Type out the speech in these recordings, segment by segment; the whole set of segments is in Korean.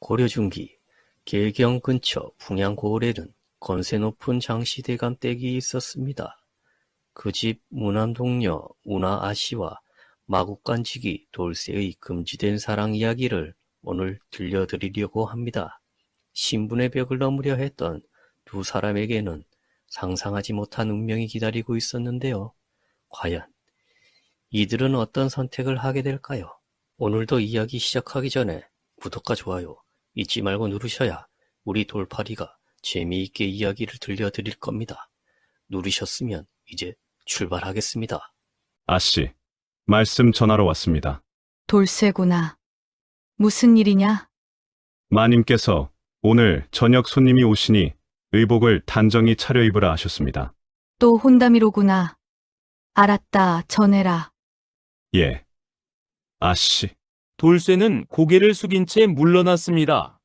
고려 중기 계경 근처 풍양고을에는 건세 높은 장시대감 댁이 있었습니다. 그 집 무남동녀 우나 아씨와 마국간직이 돌쇠의 금지된 사랑 이야기를 오늘 들려드리려고 합니다. 신분의 벽을 넘으려 했던 두 사람에게는 상상하지 못한 운명이 기다리고 있었는데요. 과연 이들은 어떤 선택을 하게 될까요? 오늘도 이야기 시작하기 전에 구독과 좋아요 잊지 말고 누르셔야 우리 돌파리가 재미있게 이야기를 들려드릴 겁니다. 누르셨으면 이제 출발하겠습니다. 아씨, 말씀 전하러 왔습니다. 돌쇠구나. 무슨 일이냐? 마님께서 오늘 저녁 손님이 오시니 의복을 단정히 차려입으라 하셨습니다. 또 혼담이로구나. 알았다, 전해라. 예. 아씨, 돌쇠는 고개를 숙인 채 물러났습니다.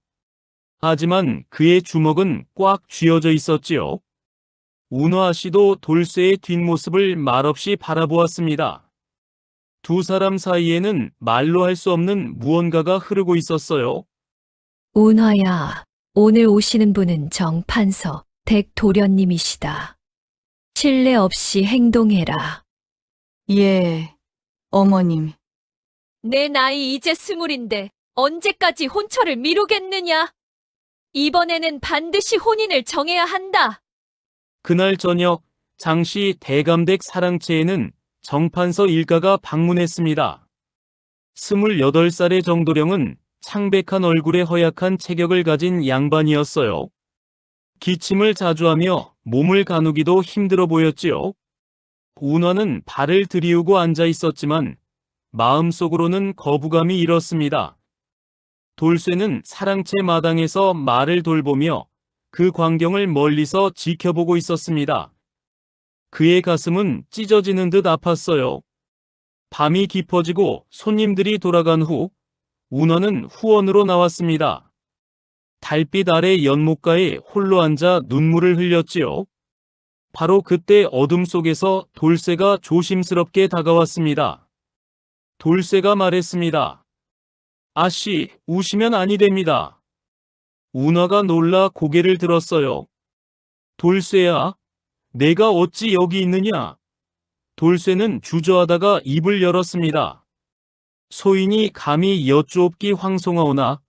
하지만 그의 주먹은 꽉 쥐어져 있었지요. 운화 씨도 돌쇠의 뒷모습을 말없이 바라보았습니다. 두 사람 사이에는 말로 할 수 없는 무언가가 흐르고 있었어요. 운화야, 오늘 오시는 분은 정판서 댁도련님이시다. 신뢰 없이 행동해라. 예, 어머님. 내 나이 이제 20인데 언제까지 혼처를 미루겠느냐? 이번에는 반드시 혼인을 정해야 한다. 그날 저녁 장씨 대감댁 사랑채에는 정판서 일가가 방문했습니다. 28살의 정도령은 창백한 얼굴에 허약한 체격을 가진 양반이었어요. 기침을 자주 하며 몸을 가누기도 힘들어 보였지요. 운화는 발을 들이우고 앉아 있었지만 마음속으로는 거부감이 일었습니다. 돌쇠는 사랑채 마당에서 말을 돌보며 그 광경을 멀리서 지켜보고 있었습니다. 그의 가슴은 찢어지는 듯 아팠어요. 밤이 깊어지고 손님들이 돌아간 후 운화는 후원으로 나왔습니다. 달빛 아래 연못가에 홀로 앉아 눈물을 흘렸지요. 바로 그때 어둠 속에서 돌쇠가 조심스럽게 다가왔습니다. 돌쇠가 말했습니다. 아씨, 우시면 아니 됩니다. 운화가 놀라 고개를 들었어요. 돌쇠야, 내가 어찌 여기 있느냐? 돌쇠는 주저하다가 입을 열었습니다. 소인이 감히 여쭈옵기 황송하오나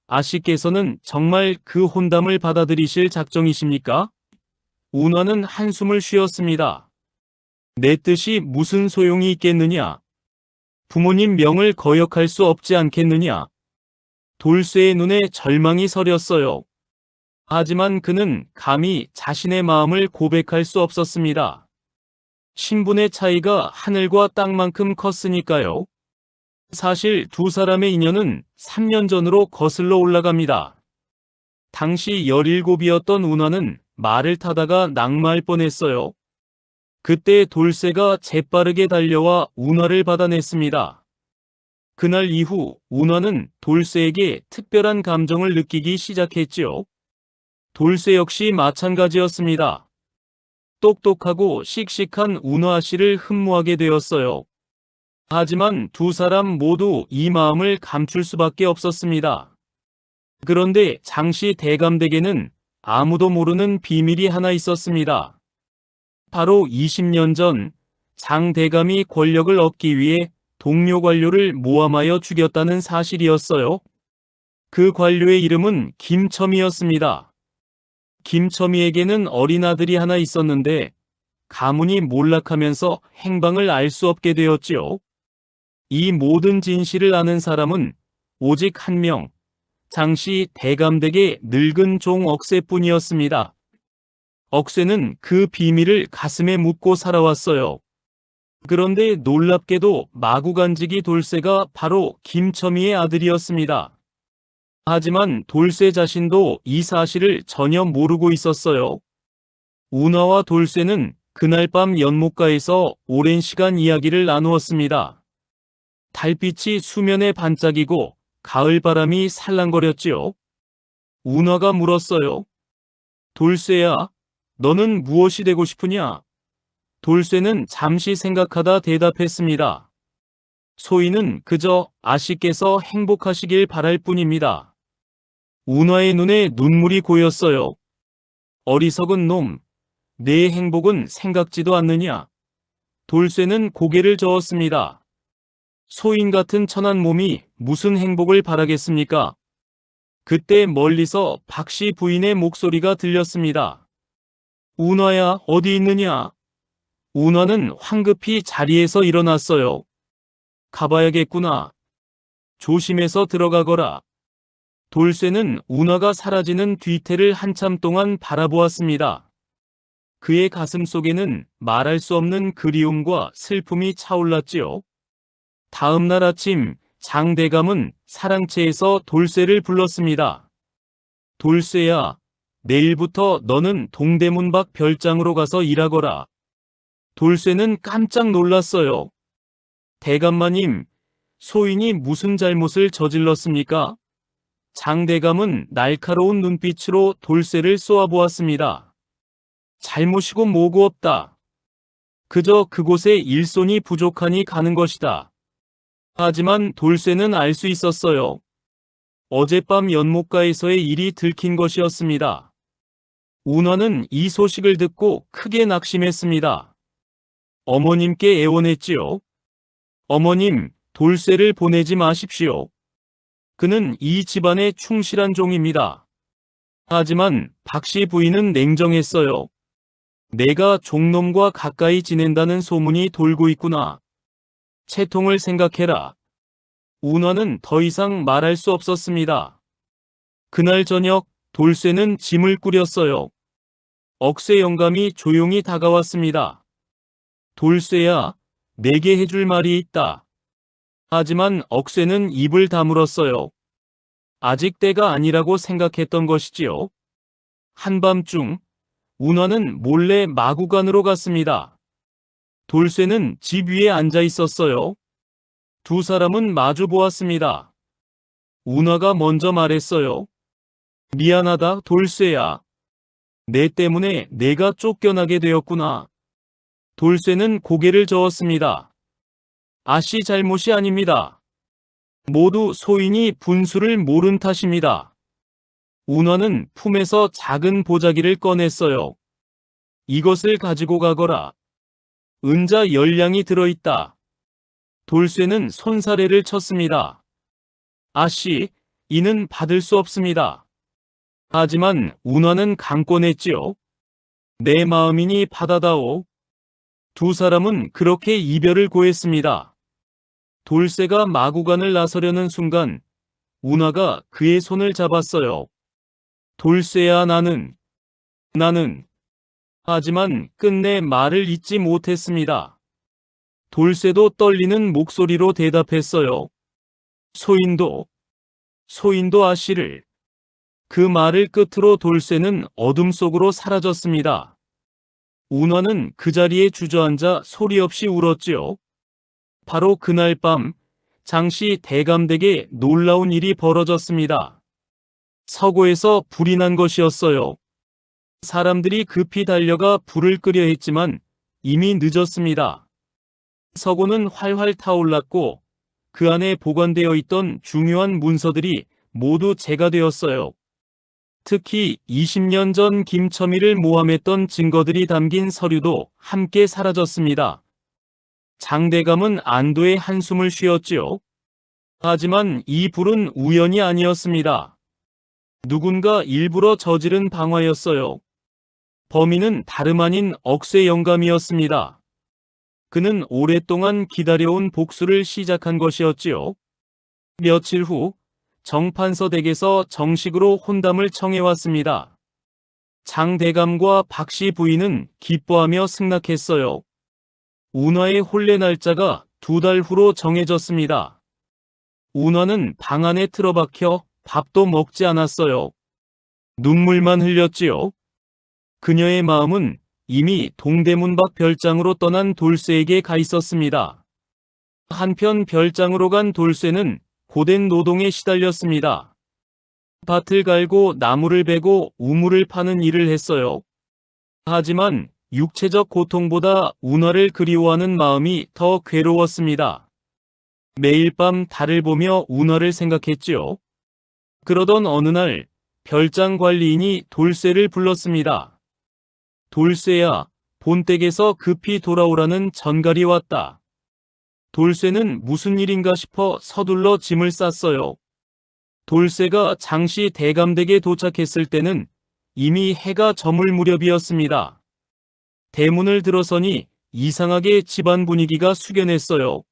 아씨께서는 정말 그 혼담을 받아들이실 작정이십니까? 운화는 한숨을 쉬었습니다. 내 뜻이 무슨 소용이 있겠느냐? 부모님 명을 거역할 수 없지 않겠느냐? 돌쇠의 눈에 절망이 서렸어요. 하지만 그는 감히 자신의 마음을 고백할 수 없었습니다. 신분의 차이가 하늘과 땅만큼 컸으니까요. 사실 두 사람의 인연은 3년 전으로 거슬러 올라갑니다. 당시 17이었던 운화는 말을 타다가 낙마할 뻔했어요. 그때 돌쇠가 재빠르게 달려와 운화를 받아냈습니다. 그날 이후 운화는 돌쇠에게 특별한 감정을 느끼기 시작했지요. 돌쇠 역시 마찬가지였습니다. 똑똑하고 씩씩한 운화 씨를 흠모하게 되었어요. 하지만 두 사람 모두 이 마음을 감출 수밖에 없었습니다. 그런데 장씨 대감댁에는 아무도 모르는 비밀이 하나 있었습니다. 바로 20년 전 장 대감이 권력을 얻기 위해 동료 관료를 모함하여 죽였다는 사실이었어요. 그 관료의 이름은 김첨이었습니다. 김첨이에게는 어린 아들이 하나 있었는데 가문이 몰락하면서 행방을 알 수 없게 되었지요. 이 모든 진실을 아는 사람은 오직 한 명, 장씨 대감댁의 늙은 종 억새뿐이었습니다. 억새는 그 비밀을 가슴에 묻고 살아왔어요. 그런데 놀랍게도 마구간직이 돌쇠가 바로 김첨이의 아들이었습니다. 하지만 돌쇠 자신도 이 사실을 전혀 모르고 있었어요. 운화와 돌쇠는 그날 밤 연못가에서 오랜 시간 이야기를 나누었습니다. 달빛이 수면에 반짝이고 가을바람이 살랑거렸지요. 운화가 물었어요. 돌쇠야, 너는 무엇이 되고 싶으냐? 돌쇠는 잠시 생각하다 대답했습니다. 소인은 그저 아씨께서 행복하시길 바랄 뿐입니다. 운하의 눈에 눈물이 고였어요. 어리석은 놈, 내 행복은 생각지도 않느냐. 돌쇠는 고개를 저었습니다. 소인 같은 천한 몸이 무슨 행복을 바라겠습니까? 그때 멀리서 박씨 부인의 목소리가 들렸습니다. 운하야, 어디 있느냐? 운하는 황급히 자리에서 일어났어요. 가봐야겠구나. 조심해서 들어가거라. 돌쇠는 운하가 사라지는 뒤태를 한참 동안 바라보았습니다. 그의 가슴 속에는 말할 수 없는 그리움과 슬픔이 차올랐지요. 다음 날 아침 장대감은 사랑채에서 돌쇠를 불렀습니다. 돌쇠야, 내일부터 너는 동대문 밖 별장으로 가서 일하거라. 돌쇠는 깜짝 놀랐어요. 대감마님, 소인이 무슨 잘못을 저질렀습니까? 장대감은 날카로운 눈빛으로 돌쇠를 쏘아보았습니다. 잘못이고 뭐고 없다. 그저 그곳에 일손이 부족하니 가는 것이다. 하지만 돌쇠는 알 수 있었어요. 어젯밤 연못가에서의 일이 들킨 것이었습니다. 운하는 이 소식을 듣고 크게 낙심했습니다. 어머님께 애원했지요. 어머님, 돌쇠를 보내지 마십시오. 그는 이 집안의 충실한 종입니다. 하지만 박씨 부인은 냉정했어요. 내가 종놈과 가까이 지낸다는 소문이 돌고 있구나. 채통을 생각해라. 운하는 더 이상 말할 수 없었습니다. 그날 저녁 돌쇠는 짐을 꾸렸어요. 억새 영감이 조용히 다가왔습니다. 돌쇠야, 내게 해줄 말이 있다. 하지만 억새는 입을 다물었어요. 아직 때가 아니라고 생각했던 것이지요. 한밤중 운하는 몰래 마구간으로 갔습니다. 돌쇠는 집 위에 앉아 있었어요. 두 사람은 마주 보았습니다. 운하가 먼저 말했어요. 미안하다, 돌쇠야. 내 때문에 내가 쫓겨나게 되었구나. 돌쇠는 고개를 저었습니다. 아씨 잘못이 아닙니다. 모두 소인이 분수를 모른 탓입니다. 운하는 품에서 작은 보자기를 꺼냈어요. 이것을 가지고 가거라. 은자 10량이 들어있다. 돌쇠는 손사래를 쳤습니다. 아씨, 이는 받을 수 없습니다. 하지만 운하는 강권했지요. 내 마음이니 받아다오. 두 사람은 그렇게 이별을 고했습니다. 돌쇠가 마구간을 나서려는 순간 운하가 그의 손을 잡았어요. 돌쇠야, 나는. 하지만 끝내 말을 잇지 못했습니다. 돌쇠도 떨리는 목소리로 대답했어요. 소인도 아씨를. 그 말을 끝으로 돌쇠는 어둠 속으로 사라졌습니다. 운하는 그 자리에 주저앉아 소리 없이 울었지요. 바로 그날 밤 장씨 대감댁에 놀라운 일이 벌어졌습니다. 서고에서 불이 난 것이었어요. 사람들이 급히 달려가 불을 끄려 했지만 이미 늦었습니다. 서고는 활활 타올랐고 그 안에 보관되어 있던 중요한 문서들이 모두 재가 되었어요. 특히 20년 전 김첨희를 모함했던 증거들이 담긴 서류도 함께 사라졌습니다. 장대감은 안도의 한숨을 쉬었지요. 하지만 이 불은 우연이 아니었습니다. 누군가 일부러 저지른 방화였어요. 범인은 다름 아닌 억새 영감이었습니다. 그는 오랫동안 기다려온 복수를 시작한 것이었지요. 며칠 후 정판서 댁에서 정식으로 혼담을 청해왔습니다. 장대감과 박씨 부인은 기뻐하며 승낙했어요. 운하의 혼례 날짜가 2달 후로 정해졌습니다. 운하는 방 안에 틀어박혀 밥도 먹지 않았어요. 눈물만 흘렸지요. 그녀의 마음은 이미 동대문 밖 별장으로 떠난 돌쇠에게 가 있었습니다. 한편 별장으로 간 돌쇠는 고된 노동에 시달렸습니다. 밭을 갈고 나무를 베고 우물을 파는 일을 했어요. 하지만 육체적 고통보다 운하를 그리워하는 마음이 더 괴로웠습니다. 매일 밤 달을 보며 운하를 생각했지요. 그러던 어느 날 별장 관리인이 돌쇠를 불렀습니다. 돌쇠야, 본댁에서 급히 돌아오라는 전갈이 왔다. 돌쇠는 무슨 일인가 싶어 서둘러 짐을 쌌어요. 돌쇠가 장씨 대감댁에 도착했을 때는 이미 해가 저물 무렵이었습니다. 대문을 들어서니 이상하게 집안 분위기가 숙연했어요.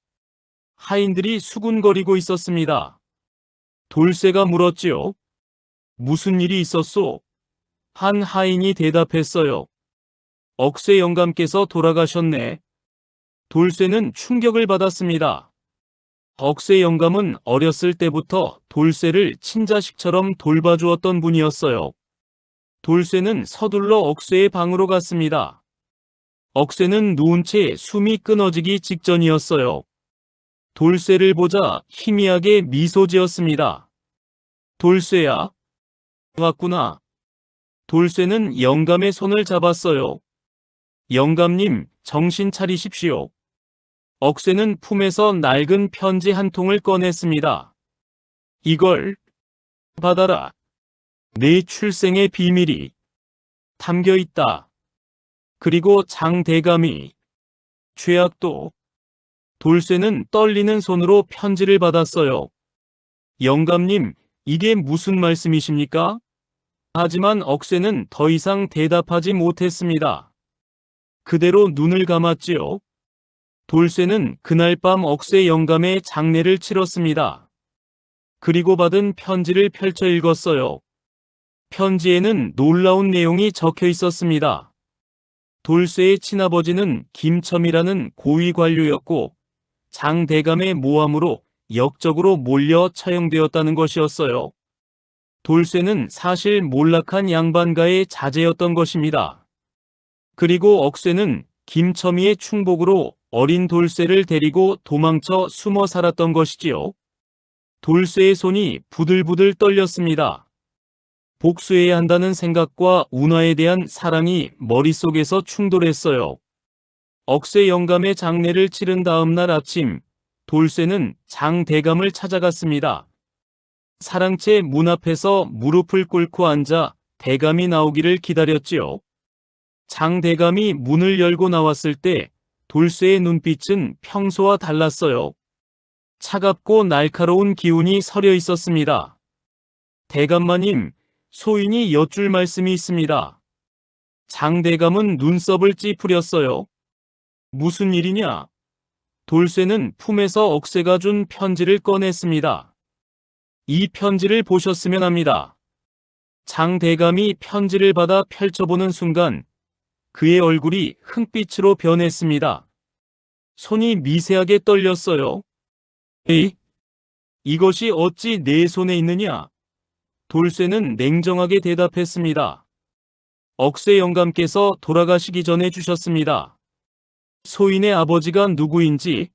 하인들이 수군거리고 있었습니다. 돌쇠가 물었지요. 무슨 일이 있었소? 한 하인이 대답했어요. 억새 영감께서 돌아가셨네. 돌쇠는 충격을 받았습니다. 억새 영감은 어렸을 때부터 돌쇠를 친자식처럼 돌봐주었던 분이었어요. 돌쇠는 서둘러 억새의 방으로 갔습니다. 억새는 누운 채 숨이 끊어지기 직전이었어요. 돌쇠를 보자 희미하게 미소 지었습니다. 돌쇠야, 왔구나. 돌쇠는 영감의 손을 잡았어요. 영감님, 정신 차리십시오. 억새는 품에서 낡은 편지 한 통을 꺼냈습니다. 이걸 받아라. 내 출생의 비밀이 담겨 있다. 그리고 장대감이 죄악도. 돌쇠는 떨리는 손으로 편지를 받았어요. 영감님, 이게 무슨 말씀이십니까? 하지만 억새는 더 이상 대답하지 못했습니다. 그대로 눈을 감았지요. 돌쇠는 그날 밤 억새 영감의 장례를 치렀습니다. 그리고 받은 편지를 펼쳐 읽었어요. 편지에는 놀라운 내용이 적혀 있었습니다. 돌쇠의 친아버지는 김첨이라는 고위 관료였고 장대감의 모함으로 역적으로 몰려 처형되었다는 것이었어요. 돌쇠는 사실 몰락한 양반가의 자제였던 것입니다. 그리고 억새는 김첨이의 충복으로 어린 돌쇠를 데리고 도망쳐 숨어 살았던 것이지요. 돌쇠의 손이 부들부들 떨렸습니다. 복수해야 한다는 생각과 운하에 대한 사랑이 머릿속에서 충돌했어요. 억새 영감의 장례를 치른 다음 날 아침, 돌쇠는 장대감을 찾아갔습니다. 사랑채 문 앞에서 무릎을 꿇고 앉아 대감이 나오기를 기다렸지요. 장대감이 문을 열고 나왔을 때 돌쇠의 눈빛은 평소와 달랐어요. 차갑고 날카로운 기운이 서려 있었습니다. 대감마님, 소인이 여쭐 말씀이 있습니다. 장대감은 눈썹을 찌푸렸어요. 무슨 일이냐? 돌쇠는 품에서 억새가 준 편지를 꺼냈습니다. 이 편지를 보셨으면 합니다. 장대감이 편지를 받아 펼쳐보는 순간 그의 얼굴이 흙빛으로 변했습니다. 손이 미세하게 떨렸어요. 에이, 이것이 어찌 내 손에 있느냐? 돌쇠는 냉정하게 대답했습니다. 억새 영감께서 돌아가시기 전에 주셨습니다. 소인의 아버지가 누구인지,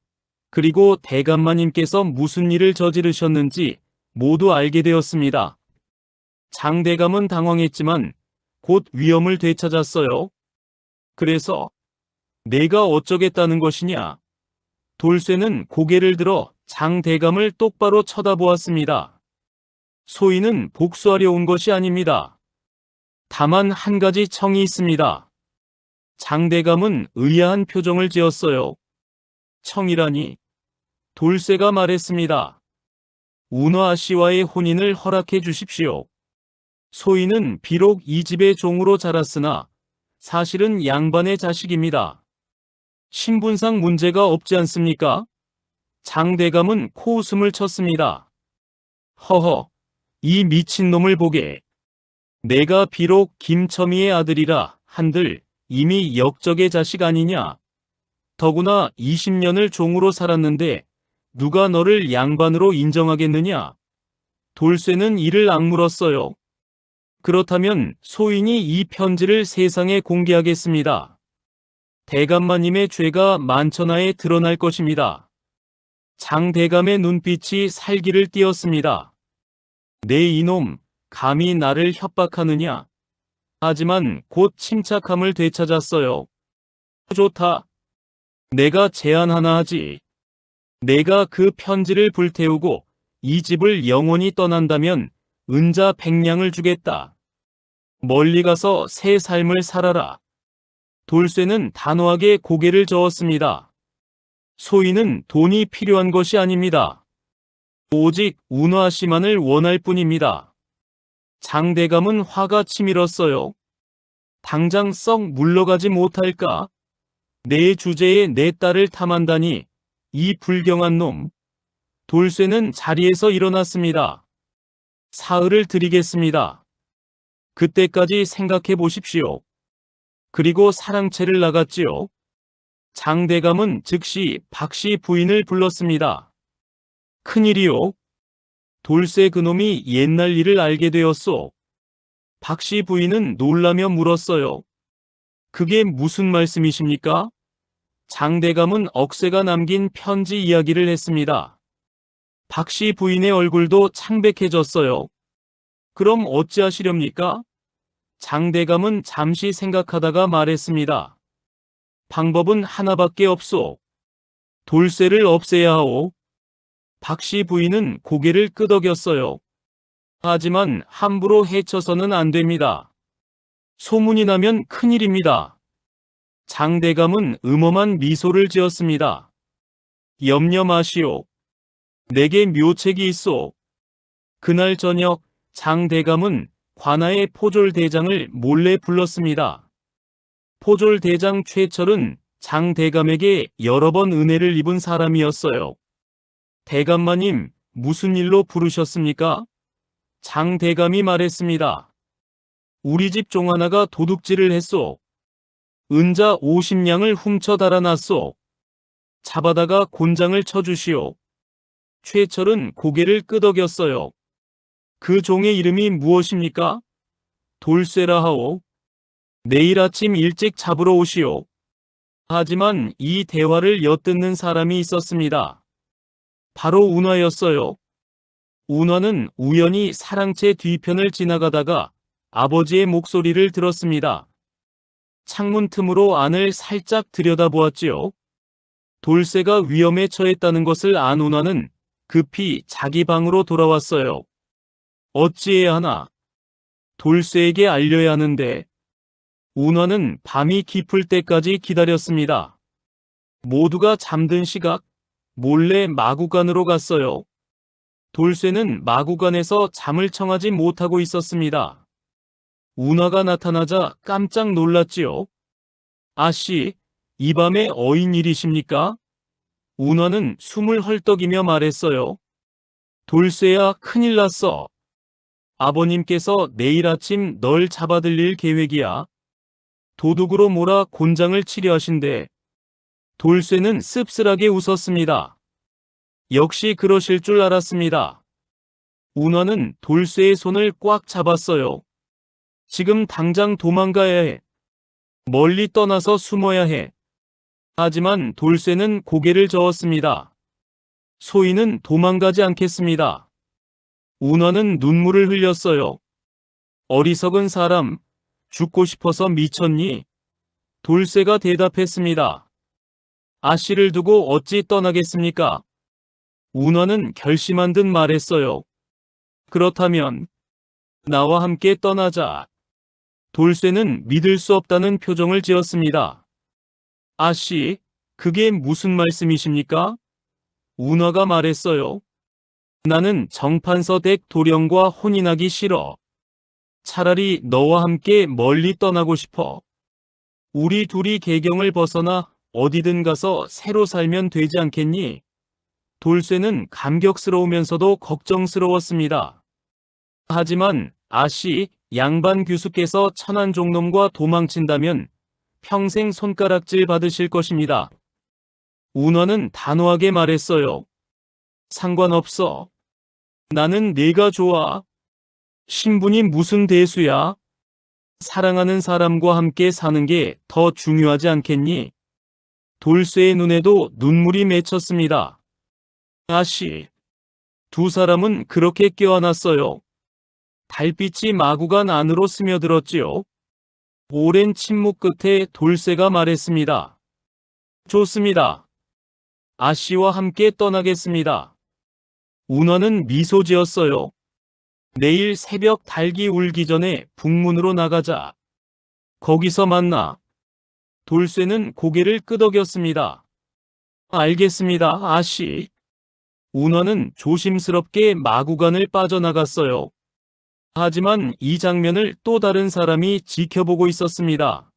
그리고 대감마님께서 무슨 일을 저지르셨는지 모두 알게 되었습니다. 장대감은 당황했지만 곧 위험을 되찾았어요. 그래서 내가 어쩌겠다는 것이냐? 돌쇠는 고개를 들어 장대감을 똑바로 쳐다보았습니다. 소인은 복수하려 온 것이 아닙니다. 다만 한 가지 청이 있습니다. 장대감은 의아한 표정을 지었어요. 청이라니? 돌쇠가 말했습니다. 운하 씨와의 혼인을 허락해 주십시오. 소인은 비록 이 집의 종으로 자랐으나 사실은 양반의 자식입니다. 신분상 문제가 없지 않습니까? 장대감은 코웃음을 쳤습니다. 허허, 이 미친놈을 보게. 내가 비록 김첨이의 아들이라 한들 이미 역적의 자식 아니냐? 더구나 20년을 종으로 살았는데 누가 너를 양반으로 인정하겠느냐? 돌쇠는 이를 악물었어요. 그렇다면 소인이 이 편지를 세상에 공개하겠습니다. 대감마님의 죄가 만천하에 드러날 것입니다. 장대감의 눈빛이 살기를 띠었습니다. 내 이놈, 감히 나를 협박하느냐? 하지만 곧 침착함을 되찾았어요. 좋다. 내가 제안 하나 하지. 내가 그 편지를 불태우고 이 집을 영원히 떠난다면 은자 100냥을 주겠다. 멀리 가서 새 삶을 살아라. 돌쇠는 단호하게 고개를 저었습니다. 소인은 돈이 필요한 것이 아닙니다. 오직 운화 씨만을 원할 뿐입니다. 장대감은 화가 치밀었어요. 당장 썩 물러가지 못할까? 내 주제에 내 딸을 탐한다니, 이 불경한 놈. 돌쇠는 자리에서 일어났습니다. 사흘을 드리겠습니다. 그때까지 생각해 보십시오. 그리고 사랑채를 나갔지요. 장대감은 즉시 박씨 부인을 불렀습니다. 큰일이요. 돌쇠 그놈이 옛날 일을 알게 되었소. 박씨 부인은 놀라며 물었어요. 그게 무슨 말씀이십니까? 장대감은 억새가 남긴 편지 이야기를 했습니다. 박씨 부인의 얼굴도 창백해졌어요. 그럼 어찌하시렵니까? 장대감은 잠시 생각하다가 말했습니다. 방법은 하나밖에 없소. 돌쇠를 없애야 하오. 박씨 부인은 고개를 끄덕였어요. 하지만 함부로 해쳐서는 안 됩니다. 소문이 나면 큰일입니다. 장대감은 음험한 미소를 지었습니다. 염려 마시오. 내게 묘책이 있소. 그날 저녁 장대감은 관아의 포졸대장을 몰래 불렀습니다. 포졸대장 최철은 장대감에게 여러 번 은혜를 입은 사람이었어요. 대감마님, 무슨 일로 부르셨습니까? 장대감이 말했습니다. 우리 집 종하나가 도둑질을 했소. 은자 50냥을 훔쳐 달아났소. 잡아다가 곤장을 쳐주시오. 최철은 고개를 끄덕였어요. 그 종의 이름이 무엇입니까? 돌쇠라 하오. 내일 아침 일찍 잡으러 오시오. 하지만 이 대화를 엿듣는 사람이 있었습니다. 바로 운화였어요. 운화는 우연히 사랑채 뒤편을 지나가다가 아버지의 목소리를 들었습니다. 창문 틈으로 안을 살짝 들여다보았지요. 돌쇠가 위험에 처했다는 것을 안 운화는 급히 자기 방으로 돌아왔어요. 어찌해야 하나? 돌쇠에게 알려야 하는데. 운화는 밤이 깊을 때까지 기다렸습니다. 모두가 잠든 시각, 몰래 마구간으로 갔어요. 돌쇠는 마구간에서 잠을 청하지 못하고 있었습니다. 운화가 나타나자 깜짝 놀랐지요. 아씨, 이 밤에 어인 일이십니까? 운화는 숨을 헐떡이며 말했어요. 돌쇠야, 큰일 났어. 아버님께서 내일 아침 널 잡아들릴 계획이야. 도둑으로 몰아 곤장을 치려 하신대. 돌쇠는 씁쓸하게 웃었습니다. 역시 그러실 줄 알았습니다. 운화는 돌쇠의 손을 꽉 잡았어요. 지금 당장 도망가야 해. 멀리 떠나서 숨어야 해. 하지만 돌쇠는 고개를 저었습니다. 소인은 도망가지 않겠습니다. 운화는 눈물을 흘렸어요. 어리석은 사람, 죽고 싶어서 미쳤니? 돌쇠가 대답했습니다. 아씨를 두고 어찌 떠나겠습니까? 운화는 결심한 듯 말했어요. 그렇다면 나와 함께 떠나자. 돌쇠는 믿을 수 없다는 표정을 지었습니다. 아씨, 그게 무슨 말씀이십니까? 운화가 말했어요. 나는 정판서 댁 도령과 혼인하기 싫어. 차라리 너와 함께 멀리 떠나고 싶어. 우리 둘이 계경을 벗어나 어디든 가서 새로 살면 되지 않겠니? 돌쇠는 감격스러우면서도 걱정스러웠습니다. 하지만 아씨, 양반 규수께서 천안종놈과 도망친다면 평생 손가락질 받으실 것입니다. 운화는 단호하게 말했어요. 상관없어. 나는 네가 좋아. 신분이 무슨 대수야? 사랑하는 사람과 함께 사는 게 더 중요하지 않겠니? 돌쇠의 눈에도 눈물이 맺혔습니다. 아씨. 두 사람은 그렇게 껴안았어요. 달빛이 마구간 안으로 스며들었지요. 오랜 침묵 끝에 돌쇠가 말했습니다. 좋습니다. 아씨와 함께 떠나겠습니다. 운화는 미소 지었어요. 내일 새벽 닭이 울기 전에 북문으로 나가자. 거기서 만나. 돌쇠는 고개를 끄덕였습니다. 알겠습니다, 아씨. 운하는 조심스럽게 마구간을 빠져나갔어요. 하지만 이 장면을 또 다른 사람이 지켜보고 있었습니다.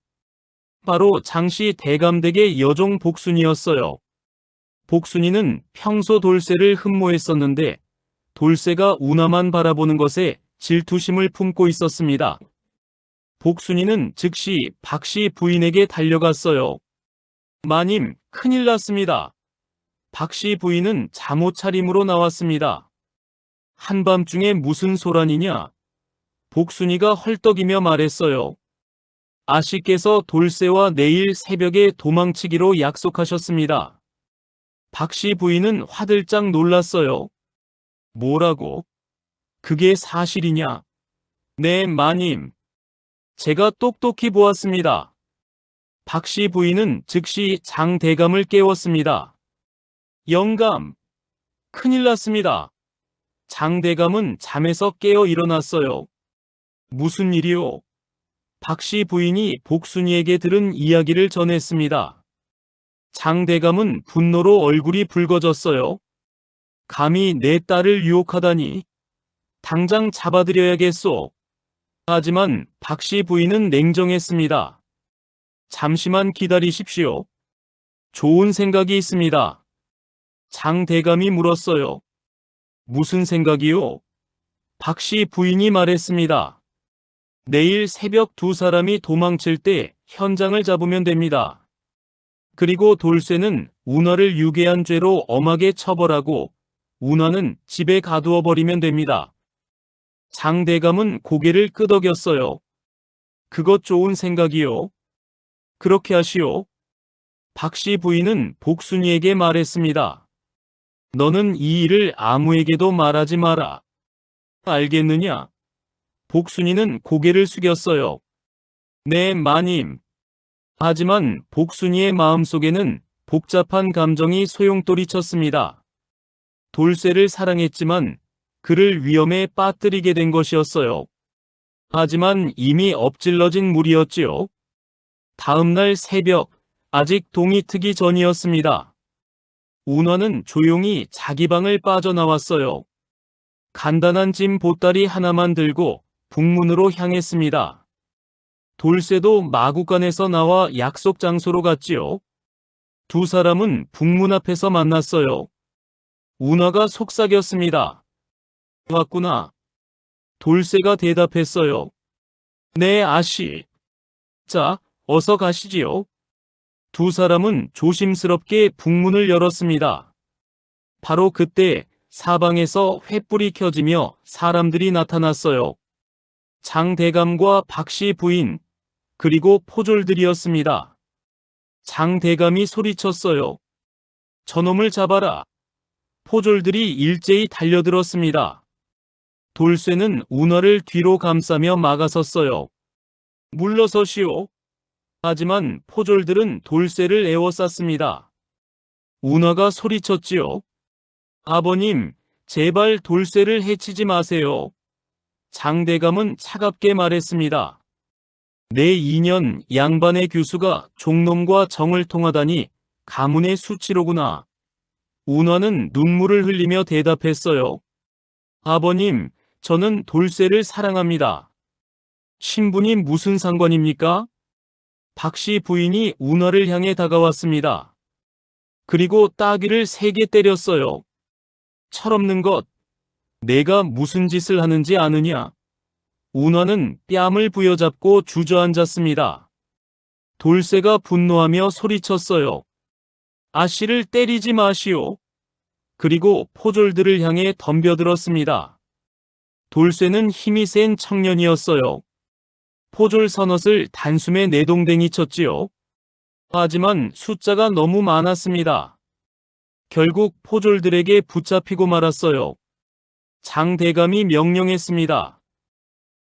바로 장씨 대감댁의 여종 복순이었어요. 복순이는 평소 돌쇠를 흠모했었는데 돌쇠가 운하만 바라보는 것에 질투심을 품고 있었습니다. 복순이는 즉시 박씨 부인에게 달려갔어요. 마님, 큰일 났습니다. 박씨 부인은 잠옷 차림으로 나왔습니다. 한밤중에 무슨 소란이냐? 복순이가 헐떡이며 말했어요. 아씨께서 돌쇠와 내일 새벽에 도망치기로 약속하셨습니다. 박씨 부인은 화들짝 놀랐어요. 뭐라고? 그게 사실이냐? 네, 마님. 제가 똑똑히 보았습니다. 박씨 부인은 즉시 장 대감을 깨웠습니다. 영감, 큰일 났습니다. 장 대감은 잠에서 깨어 일어났어요. 무슨 일이요? 박씨 부인이 복순이에게 들은 이야기를 전했습니다. 장 대감은 분노로 얼굴이 붉어졌어요. 감히 내 딸을 유혹하다니. 당장 잡아들여야겠소. 하지만 박씨 부인은 냉정했습니다. 잠시만 기다리십시오. 좋은 생각이 있습니다. 장 대감이 물었어요. 무슨 생각이요? 박씨 부인이 말했습니다. 내일 새벽 두 사람이 도망칠 때 현장을 잡으면 됩니다. 그리고 돌쇠는 운하를 유괴한 죄로 엄하게 처벌하고 운하는 집에 가두어 버리면 됩니다. 장 대감은 고개를 끄덕였어요. 그것 좋은 생각이요. 그렇게 하시오. 박씨 부인은 복순이에게 말했습니다. 너는 이 일을 아무에게도 말하지 마라. 알겠느냐? 복순이는 고개를 숙였어요. 네, 마님. 하지만 복순이의 마음속에는 복잡한 감정이 소용돌이 쳤습니다. 돌쇠를 사랑했지만 그를 위험에 빠뜨리게 된 것이었어요. 하지만 이미 엎질러진 물이었지요. 다음 날 새벽, 아직 동이 트기 전이었습니다. 운하는 조용히 자기 방을 빠져나왔어요. 간단한 짐 보따리 하나만 들고 북문으로 향했습니다. 돌쇠도 마구간에서 나와 약속 장소로 갔지요. 두 사람은 북문 앞에서 만났어요. 운하가 속삭였습니다. 왔구나. 돌쇠가 대답했어요. 네, 아씨. 자, 어서 가시지요. 두 사람은 조심스럽게 북문을 열었습니다. 바로 그때 사방에서 횃불이 켜지며 사람들이 나타났어요. 장 대감과 박씨 부인, 그리고 포졸들이었습니다. 장 대감이 소리쳤어요. 저놈을 잡아라. 포졸들이 일제히 달려들었습니다. 돌쇠는 운하를 뒤로 감싸며 막아섰어요. 물러서시오. 하지만 포졸들은 돌쇠를 에워쌌습니다. 운하가 소리쳤지요. 아버님, 제발 돌쇠를 해치지 마세요. 장대감은 차갑게 말했습니다. 내 2년 양반의 교수가 종놈과 정을 통하다니 가문의 수치로구나. 운하는 눈물을 흘리며 대답했어요. 아버님, 저는 돌쇠를 사랑합니다. 신분이 무슨 상관입니까? 박씨 부인이 운하를 향해 다가왔습니다. 그리고 따귀를 3개 때렸어요. 철없는 것, 내가 무슨 짓을 하는지 아느냐? 운하는 뺨을 부여잡고 주저앉았습니다. 돌쇠가 분노하며 소리쳤어요. 아씨를 때리지 마시오. 그리고 포졸들을 향해 덤벼들었습니다. 돌쇠는 힘이 센 청년이었어요. 포졸 서넛을 단숨에 내동댕이 쳤지요. 하지만 숫자가 너무 많았습니다. 결국 포졸들에게 붙잡히고 말았어요. 장 대감이 명령했습니다.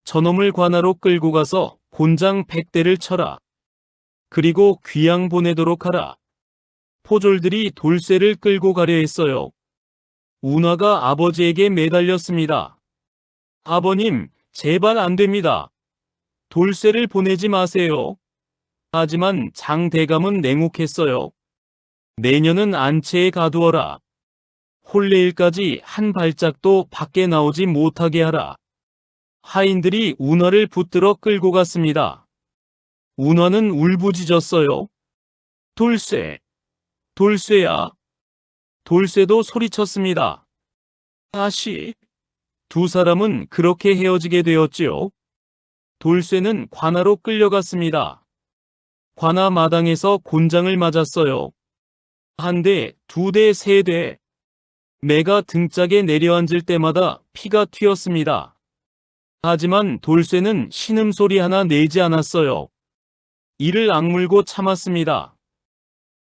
저놈을 관하로 끌고 가서 곤장 100대를 쳐라. 그리고 귀양 보내도록 하라. 포졸들이 돌쇠를 끌고 가려 했어요. 운하가 아버지에게 매달렸습니다. 아버님, 제발 안 됩니다. 돌쇠를 보내지 마세요. 하지만 장 대감은 냉혹했어요. 내년은 안채에 가두어라. 홀레일까지 한 발짝도 밖에 나오지 못하게 하라. 하인들이 운하를 붙들어 끌고 갔습니다. 운하는 울부짖었어요. 돌쇠, 돌쇠야. 돌쇠도 소리쳤습니다. 다시. 두 사람은 그렇게 헤어지게 되었지요. 돌쇠는 관아로 끌려갔습니다. 관아 마당에서 곤장을 맞았어요. 한 대, 두 대, 세 대. 매가 등짝에 내려앉을 때마다 피가 튀었습니다. 하지만 돌쇠는 신음소리 하나 내지 않았어요. 이를 악물고 참았습니다.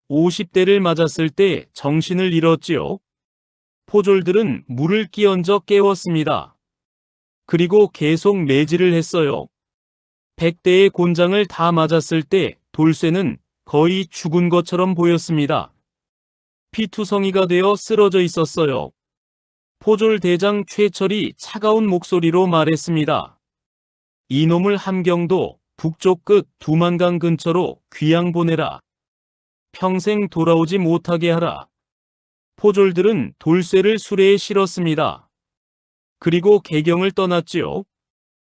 50대를 맞았을 때 정신을 잃었지요. 포졸들은 물을 끼얹어 깨웠습니다. 그리고 계속 매질을 했어요. 100대의 곤장을 다 맞았을 때 돌쇠는 거의 죽은 것처럼 보였습니다. 피투성이가 되어 쓰러져 있었어요. 포졸 대장 최철이 차가운 목소리로 말했습니다. 이놈을 함경도 북쪽 끝 두만강 근처로 귀양 보내라. 평생 돌아오지 못하게 하라. 포졸들은 돌쇠를 수레에 실었습니다. 그리고 개경을 떠났지요.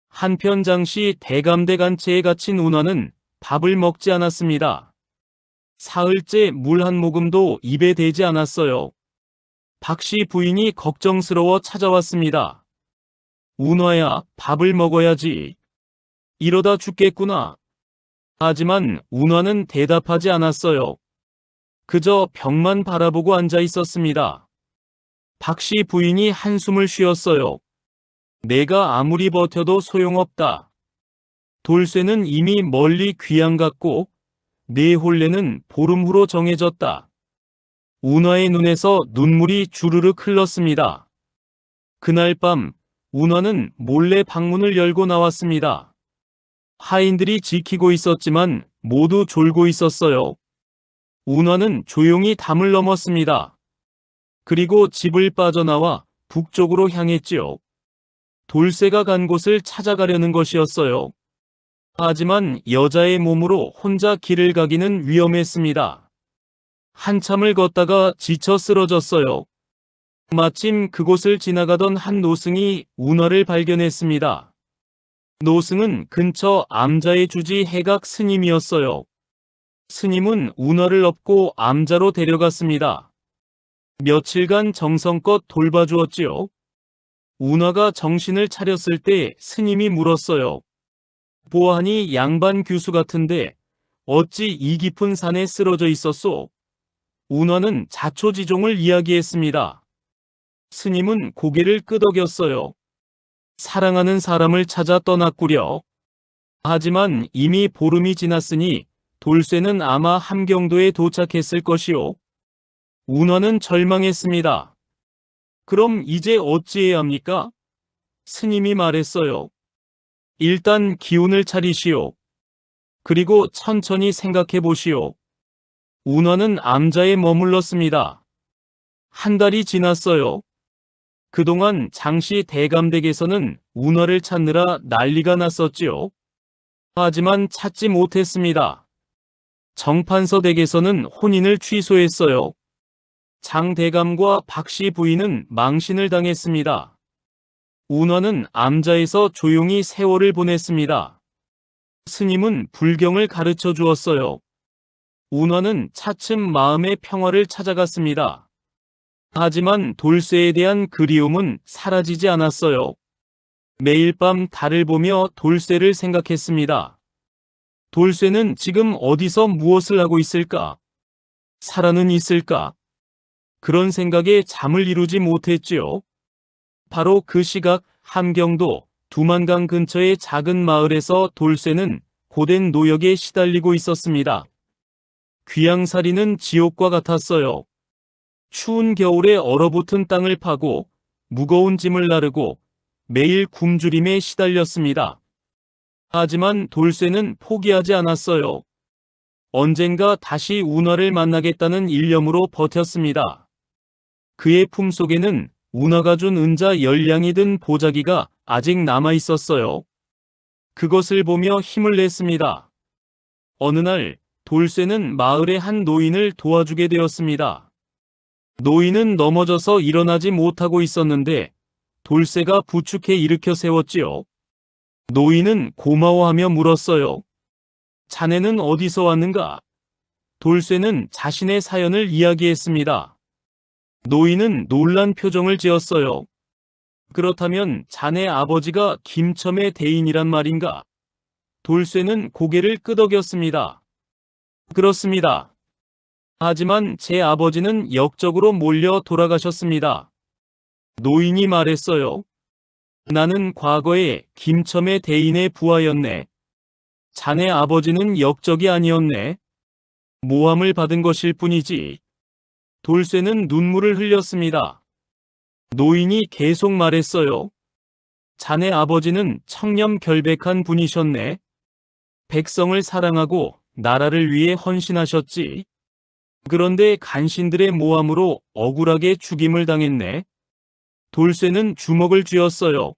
한편 장시 대감대 간채에 갇힌 운하는 밥을 먹지 않았습니다. 사흘째 물 한 모금도 입에 대지 않았어요. 박씨 부인이 걱정스러워 찾아왔습니다. 운하야, 밥을 먹어야지. 이러다 죽겠구나. 하지만 운하는 대답하지 않았어요. 그저 벽만 바라보고 앉아 있었습니다. 박씨 부인이 한숨을 쉬었어요. 내가 아무리 버텨도 소용없다. 돌쇠는 이미 멀리 귀양 갔고 내 혼례는 보름 후로 정해졌다. 운하의 눈에서 눈물이 주르륵 흘렀습니다. 그날 밤 운하는 몰래 방문을 열고 나왔습니다. 하인들이 지키고 있었지만 모두 졸고 있었어요. 운하는 조용히 담을 넘었습니다. 그리고 집을 빠져나와 북쪽으로 향했지요. 돌쇠가 간 곳을 찾아가려는 것이었어요. 하지만 여자의 몸으로 혼자 길을 가기는 위험했습니다. 한참을 걷다가 지쳐 쓰러졌어요. 마침 그곳을 지나가던 한 노승이 운하를 발견했습니다. 노승은 근처 암자의 주지 해각 스님이었어요. 스님은 운하를 업고 암자로 데려갔습니다. 며칠간 정성껏 돌봐주었지요. 운하가 정신을 차렸을 때 스님이 물었어요. 보아하니 양반 규수 같은데 어찌 이 깊은 산에 쓰러져 있었소? 운하는 자초지종을 이야기했습니다. 스님은 고개를 끄덕였어요. 사랑하는 사람을 찾아 떠났구려. 하지만 이미 보름이 지났으니 돌쇠는 아마 함경도에 도착했을 것이오. 운하는 절망했습니다. 그럼 이제 어찌해야 합니까? 스님이 말했어요. 일단 기운을 차리시오. 그리고 천천히 생각해 보시오. 운하는 암자에 머물렀습니다. 한 달이 지났어요. 그동안 장시 대감댁에서는 운하를 찾느라 난리가 났었지요. 하지만 찾지 못했습니다. 정판서 댁에서는 혼인을 취소했어요. 장 대감과 박씨 부인은 망신을 당했습니다. 운하는 암자에서 조용히 세월을 보냈습니다. 스님은 불경을 가르쳐 주었어요. 운하는 차츰 마음의 평화를 찾아갔습니다. 하지만 돌쇠에 대한 그리움은 사라지지 않았어요. 매일 밤 달을 보며 돌쇠를 생각했습니다. 돌쇠는 지금 어디서 무엇을 하고 있을까? 살아는 있을까? 그런 생각에 잠을 이루지 못했지요. 바로 그 시각 함경도 두만강 근처의 작은 마을에서 돌쇠는 고된 노역에 시달리고 있었습니다. 귀양살이는 지옥과 같았어요. 추운 겨울에 얼어붙은 땅을 파고 무거운 짐을 나르고 매일 굶주림에 시달렸습니다. 하지만 돌쇠는 포기하지 않았어요. 언젠가 다시 운하를 만나겠다는 일념으로 버텼습니다. 그의 품속에는 운하가 준 은자 10량이 든 보자기가 아직 남아 있었어요. 그것을 보며 힘을 냈습니다. 어느 날 돌쇠는 마을의 한 노인을 도와주게 되었습니다. 노인은 넘어져서 일어나지 못하고 있었는데 돌쇠가 부축해 일으켜 세웠지요. 노인은 고마워하며 물었어요. 자네는 어디서 왔는가? 돌쇠는 자신의 사연을 이야기했습니다. 노인은 놀란 표정을 지었어요. 그렇다면 자네 아버지가 김첨의 대인이란 말인가? 돌쇠는 고개를 끄덕였습니다. 그렇습니다. 하지만 제 아버지는 역적으로 몰려 돌아가셨습니다. 노인이 말했어요. 나는 과거에 김첨의 대인의 부하였네. 자네 아버지는 역적이 아니었네. 모함을 받은 것일 뿐이지. 돌쇠는 눈물을 흘렸습니다. 노인이 계속 말했어요. 자네 아버지는 청렴결백한 분이셨네. 백성을 사랑하고 나라를 위해 헌신하셨지. 그런데 간신들의 모함으로 억울하게 죽임을 당했네. 돌쇠는 주먹을 쥐었어요.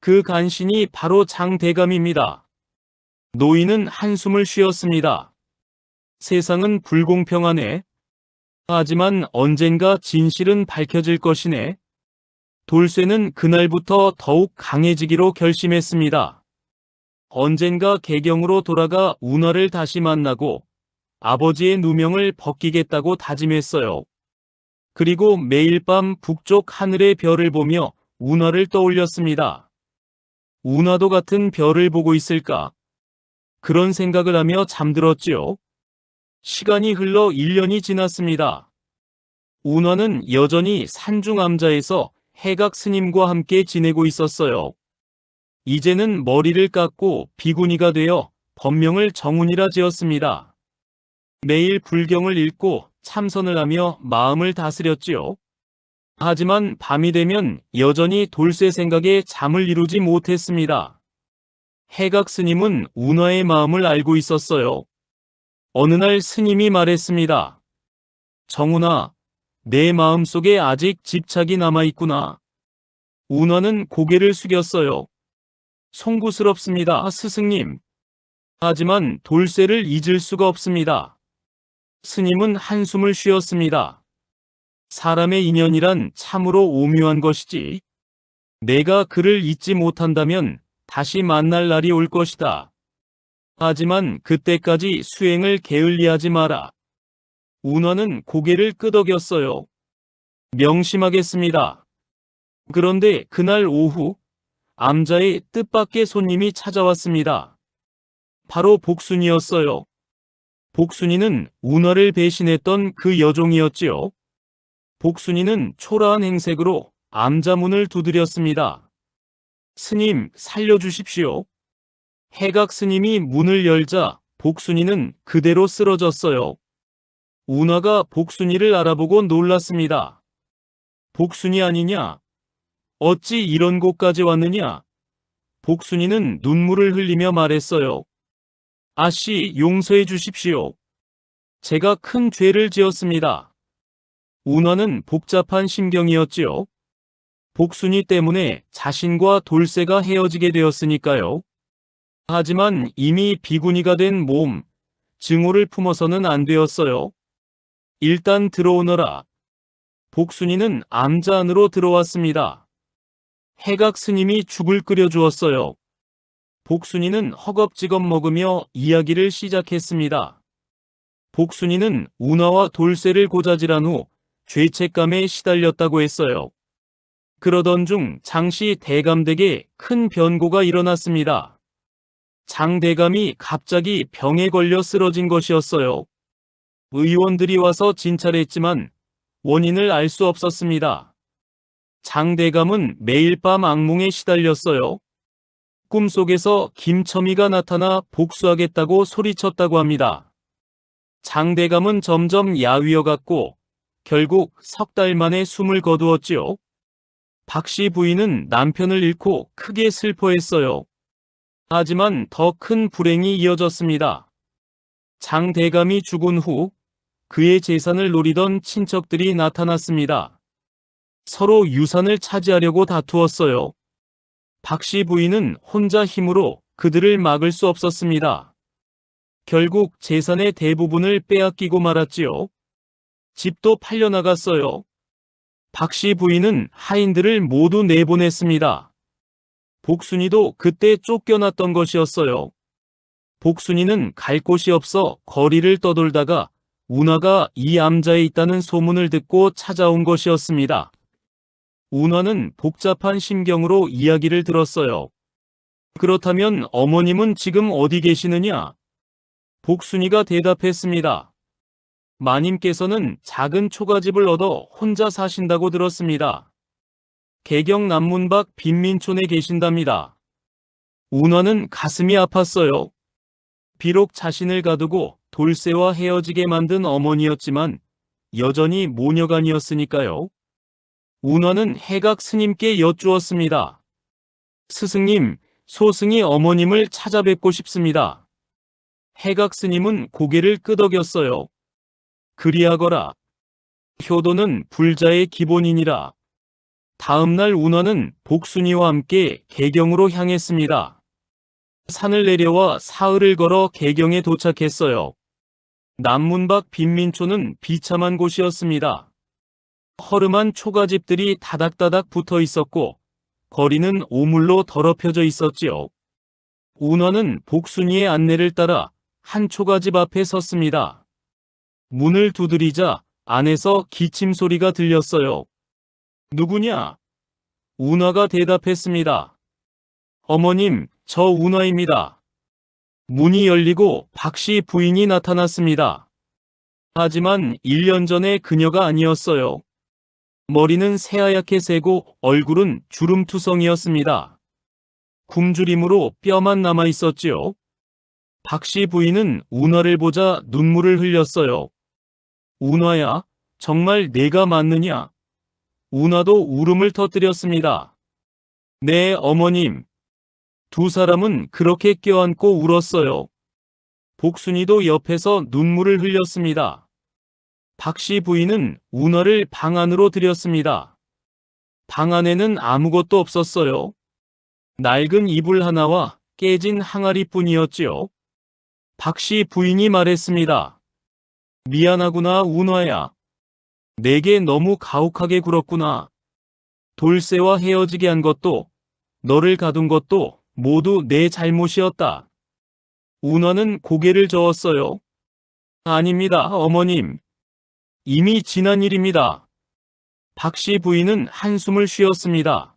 그 간신이 바로 장대감입니다. 노인은 한숨을 쉬었습니다. 세상은 불공평하네. 하지만 언젠가 진실은 밝혀질 것이네. 돌쇠는 그날부터 더욱 강해지기로 결심했습니다. 언젠가 개경으로 돌아가 운하를 다시 만나고 아버지의 누명을 벗기겠다고 다짐했어요. 그리고 매일 밤 북쪽 하늘의 별을 보며 운하를 떠올렸습니다. 운하도 같은 별을 보고 있을까? 그런 생각을 하며 잠들었지요. 시간이 흘러 1년이 지났습니다. 운하는 여전히 산중암자에서 해각 스님과 함께 지내고 있었어요. 이제는 머리를 깎고 비구니가 되어 법명을 정운이라 지었습니다. 매일 불경을 읽고 참선을 하며 마음을 다스렸지요. 하지만 밤이 되면 여전히 돌쇠 생각에 잠을 이루지 못했습니다. 해각 스님은 운하의 마음을 알고 있었어요. 어느 날 스님이 말했습니다. 정운아, 내 마음속에 아직 집착이 남아있구나. 운하는 고개를 숙였어요. 송구스럽습니다, 스승님. 하지만 돌쇠를 잊을 수가 없습니다. 스님은 한숨을 쉬었습니다. 사람의 인연이란 참으로 오묘한 것이지. 내가 그를 잊지 못한다면 다시 만날 날이 올 것이다. 하지만 그때까지 수행을 게을리하지 마라. 운하는 고개를 끄덕였어요. 명심하겠습니다. 그런데 그날 오후 암자의 뜻밖의 손님이 찾아왔습니다. 바로 복순이었어요. 복순이는 운하를 배신했던 그 여종이었지요. 복순이는 초라한 행색으로 암자 문을 두드렸습니다. 스님, 살려주십시오. 해각 스님이 문을 열자 복순이는 그대로 쓰러졌어요. 운하가 복순이를 알아보고 놀랐습니다. 복순이 아니냐? 어찌 이런 곳까지 왔느냐? 복순이는 눈물을 흘리며 말했어요. 아씨, 용서해 주십시오. 제가 큰 죄를 지었습니다. 운하는 복잡한 심경이었지요. 복순이 때문에 자신과 돌쇠가 헤어지게 되었으니까요. 하지만 이미 비구니가 된 몸, 증오를 품어서는 안 되었어요. 일단 들어오너라. 복순이는 암자 안으로 들어왔습니다. 해각 스님이 죽을 끓여주었어요. 복순이는 허겁지겁 먹으며 이야기를 시작했습니다. 복순이는 운하와 돌쇠를 고자질한 후 죄책감에 시달렸다고 했어요. 그러던 중 장씨 대감댁에 큰 변고가 일어났습니다. 장 대감이 갑자기 병에 걸려 쓰러진 것이었어요. 의원들이 와서 진찰했지만 원인을 알 수 없었습니다. 장 대감은 매일 밤 악몽에 시달렸어요. 꿈속에서 김첨이가 나타나 복수하겠다고 소리쳤다고 합니다. 장 대감은 점점 야위어갔고 결국 석 달 만에 숨을 거두었지요. 박씨 부인은 남편을 잃고 크게 슬퍼했어요. 하지만 더 큰 불행이 이어졌습니다. 장 대감이 죽은 후 그의 재산을 노리던 친척들이 나타났습니다. 서로 유산을 차지하려고 다투었어요. 박씨 부인은 혼자 힘으로 그들을 막을 수 없었습니다. 결국 재산의 대부분을 빼앗기고 말았지요. 집도 팔려나갔어요. 박씨 부인은 하인들을 모두 내보냈습니다. 복순이도 그때 쫓겨났던 것이었어요. 복순이는 갈 곳이 없어 거리를 떠돌다가 운하가 이 암자에 있다는 소문을 듣고 찾아온 것이었습니다. 운하는 복잡한 심경으로 이야기를 들었어요. 그렇다면 어머님은 지금 어디 계시느냐? 복순이가 대답했습니다. 마님께서는 작은 초가집을 얻어 혼자 사신다고 들었습니다. 개경 남문 밖 빈민촌에 계신답니다. 운하는 가슴이 아팠어요. 비록 자신을 가두고 돌쇠와 헤어지게 만든 어머니였지만 여전히 모녀가 아니었으니까요. 운하는 해각 스님께 여쭈었습니다. 스승님, 소승이 어머님을 찾아뵙고 싶습니다. 해각 스님은 고개를 끄덕였어요. 그리하거라. 효도는 불자의 기본이니라. 다음날 운하는 복순이와 함께 개경으로 향했습니다. 산을 내려와 사흘을 걸어 개경에 도착했어요. 남문 밖 빈민촌은 비참한 곳이었습니다. 허름한 초가집들이 다닥다닥 붙어 있었고 거리는 오물로 더럽혀져 있었지요. 운하는 복순이의 안내를 따라 한 초가집 앞에 섰습니다. 문을 두드리자 안에서 기침 소리가 들렸어요. 누구냐? 운하가 대답했습니다. 어머님, 저 운하입니다. 문이 열리고 박씨 부인이 나타났습니다. 하지만 1년 전에 그녀가 아니었어요. 머리는 새하얗게 새고 얼굴은 주름투성이었습니다. 굶주림으로 뼈만 남아 있었지요. 박씨 부인은 운하를 보자 눈물을 흘렸어요. 운하야, 정말 내가 맞느냐? 운하도 울음을 터뜨렸습니다. 네, 어머님. 두 사람은 그렇게 껴안고 울었어요. 복순이도 옆에서 눈물을 흘렸습니다. 박씨 부인은 운하를 방 안으로 들였습니다. 방 안에는 아무것도 없었어요. 낡은 이불 하나와 깨진 항아리뿐이었지요. 박씨 부인이 말했습니다. 미안하구나, 운하야. 내게 너무 가혹하게 굴었구나. 돌쇠와 헤어지게 한 것도 너를 가둔 것도 모두 내 잘못이었다. 운하는 고개를 저었어요. 아닙니다, 어머님. 이미 지난 일입니다. 박씨 부인은 한숨을 쉬었습니다.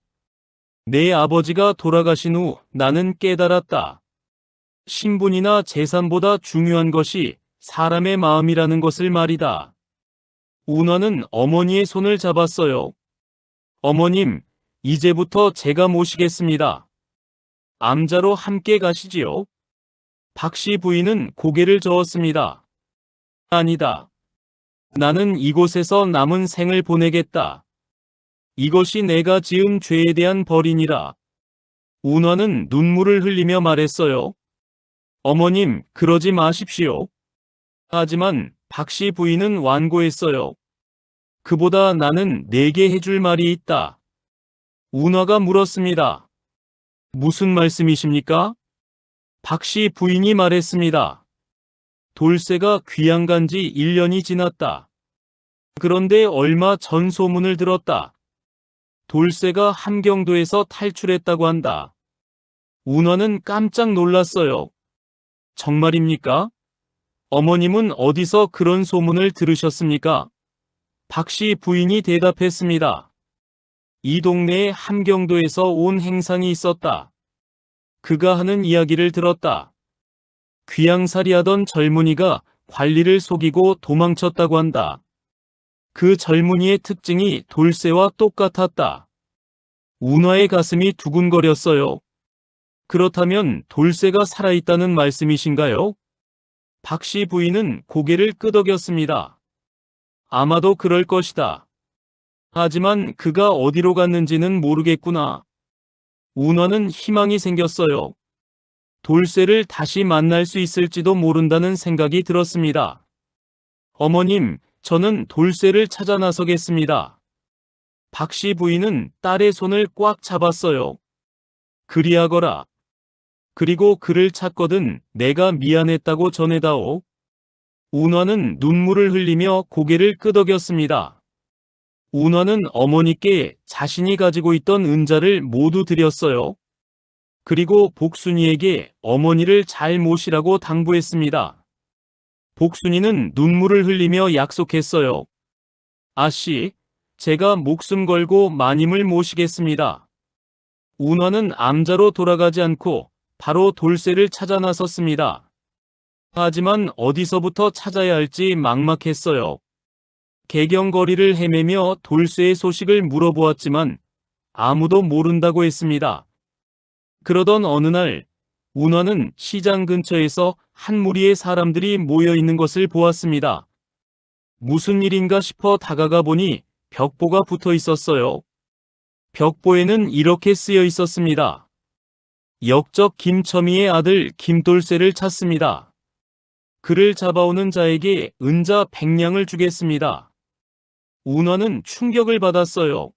내 아버지가 돌아가신 후 나는 깨달았다. 신분이나 재산보다 중요한 것이 사람의 마음이라는 것을 말이다. 운하는 어머니의 손을 잡았어요. 어머님, 이제부터 제가 모시겠습니다. 암자로 함께 가시지요. 박씨 부인은 고개를 저었습니다. 아니다. 나는 이곳에서 남은 생을 보내겠다. 이것이 내가 지은 죄에 대한 벌이니라. 운하는 눈물을 흘리며 말했어요. 어머님, 그러지 마십시오. 하지만 박씨 부인은 완고했어요. 그보다 나는 내게 해줄 말이 있다. 운하가 물었습니다. 무슨 말씀이십니까? 박씨 부인이 말했습니다. 돌쇠가 귀양 간 지 1년이 지났다. 그런데 얼마 전 소문을 들었다. 돌쇠가 함경도에서 탈출했다고 한다. 운하는 깜짝 놀랐어요. 정말입니까? 어머님은 어디서 그런 소문을 들으셨습니까? 박씨 부인이 대답했습니다. 이 동네에 함경도에서 온 행상이 있었다. 그가 하는 이야기를 들었다. 귀양살이 하던 젊은이가 관리를 속이고 도망쳤다고 한다. 그 젊은이의 특징이 돌쇠와 똑같았다. 운하의 가슴이 두근거렸어요. 그렇다면 돌쇠가 살아있다는 말씀이신가요? 박씨 부인은 고개를 끄덕였습니다. 아마도 그럴 것이다. 하지만 그가 어디로 갔는지는 모르겠구나. 운하는 희망이 생겼어요. 돌쇠를 다시 만날 수 있을지도 모른다는 생각이 들었습니다. 어머님, 저는 돌쇠를 찾아 나서겠습니다. 박씨 부인은 딸의 손을 꽉 잡았어요. 그리하거라. 그리고 그를 찾거든 내가 미안했다고 전해다오. 운화는 눈물을 흘리며 고개를 끄덕였습니다. 운화는 어머니께 자신이 가지고 있던 은자를 모두 드렸어요. 그리고 복순이에게 어머니를 잘 모시라고 당부했습니다. 복순이는 눈물을 흘리며 약속했어요. 아씨, 제가 목숨 걸고 마님을 모시겠습니다. 운화는 암자로 돌아가지 않고 바로 돌쇠를 찾아 나섰습니다. 하지만 어디서부터 찾아야 할지 막막했어요. 개경거리를 헤매며 돌쇠의 소식을 물어보았지만 아무도 모른다고 했습니다. 그러던 어느 날 운화는 시장 근처에서 한 무리의 사람들이 모여 있는 것을 보았습니다. 무슨 일인가 싶어 다가가 보니 벽보가 붙어 있었어요. 벽보에는 이렇게 쓰여 있었습니다. 역적 김첨이의 아들 김돌쇠를 찾습니다. 그를 잡아오는 자에게 은자 100냥을 주겠습니다. 운화는 충격을 받았어요.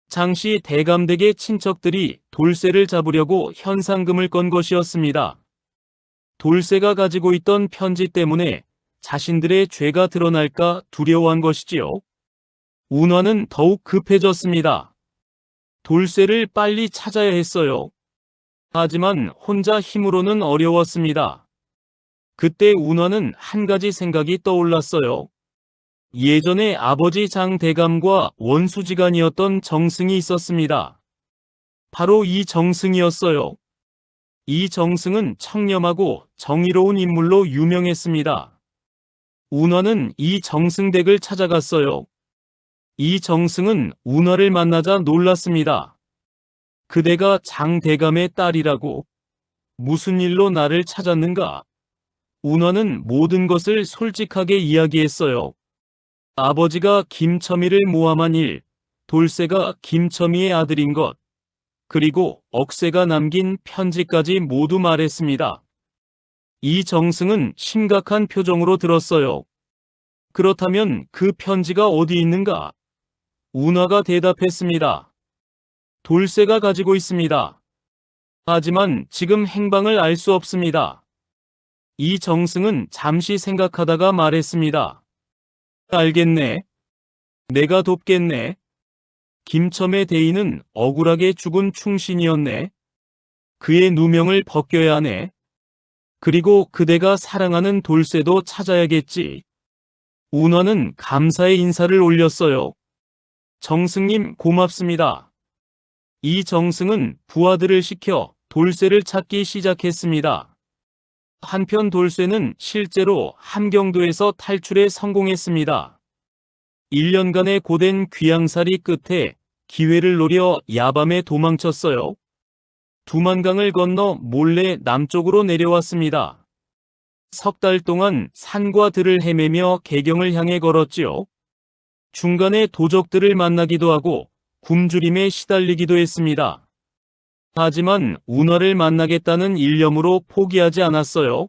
장씨 대감댁의 친척들이 돌쇠를 잡으려고 현상금을 건 것이었습니다. 돌쇠가 가지고 있던 편지 때문에 자신들의 죄가 드러날까 두려워한 것이지요. 운화는 더욱 급해졌습니다. 돌쇠를 빨리 찾아야 했어요. 하지만 혼자 힘으로는 어려웠습니다. 그때 운화는 한 가지 생각이 떠올랐어요. 예전에 아버지 장대감과 원수지간이었던 정승이 있었습니다. 바로 이 정승이었어요. 이 정승은 청렴하고 정의로운 인물로 유명했습니다. 운화는 이 정승댁을 찾아갔어요. 이 정승은 운화를 만나자 놀랐습니다. 그대가 장대감의 딸이라고? 무슨 일로 나를 찾았는가? 운화는 모든 것을 솔직하게 이야기했어요. 아버지가 김첨이를 모함한 일, 돌쇠가 김첨이의 아들인 것, 그리고 억새가 남긴 편지까지 모두 말했습니다. 이 정승은 심각한 표정으로 들었어요. 그렇다면 그 편지가 어디 있는가? 운화가 대답했습니다. 돌쇠가 가지고 있습니다. 하지만 지금 행방을 알 수 없습니다. 이 정승은 잠시 생각하다가 말했습니다. 알겠네. 내가 돕겠네. 김첨의 대인은 억울하게 죽은 충신이었네. 그의 누명을 벗겨야 하네. 그리고 그대가 사랑하는 돌쇠도 찾아야겠지. 운화는 감사의 인사를 올렸어요. 정승님 고맙습니다. 이 정승은 부하들을 시켜 돌쇠를 찾기 시작했습니다. 한편 돌쇠는 실제로 함경도에서 탈출에 성공했습니다. 1년간의 고된 귀양살이 끝에 기회를 노려 야밤에 도망쳤어요. 두만강을 건너 몰래 남쪽으로 내려왔습니다. 석 달 동안 산과 들을 헤매며 개경을 향해 걸었지요. 중간에 도적들을 만나기도 하고 굶주림에 시달리기도 했습니다. 하지만 운화를 만나겠다는 일념으로 포기하지 않았어요.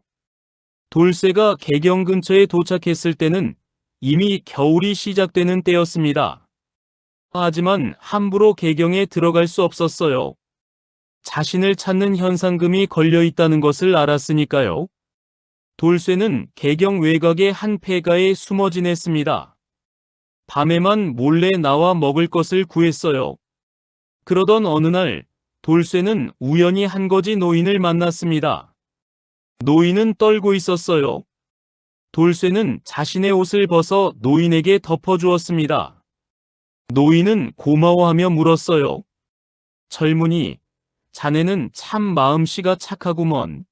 돌쇠가 개경 근처에 도착했을 때는 이미 겨울이 시작되는 때였습니다. 하지만 함부로 개경에 들어갈 수 없었어요. 자신을 찾는 현상금이 걸려 있다는 것을 알았으니까요. 돌쇠는 개경 외곽의 한 폐가에 숨어 지냈습니다. 밤에만 몰래 나와 먹을 것을 구했어요. 그러던 어느 날 돌쇠는 우연히 한 거지 노인을 만났습니다. 노인은 떨고 있었어요. 돌쇠는 자신의 옷을 벗어 노인에게 덮어주었습니다. 노인은 고마워하며 물었어요. 젊은이, 자네는 참 마음씨가 착하구먼.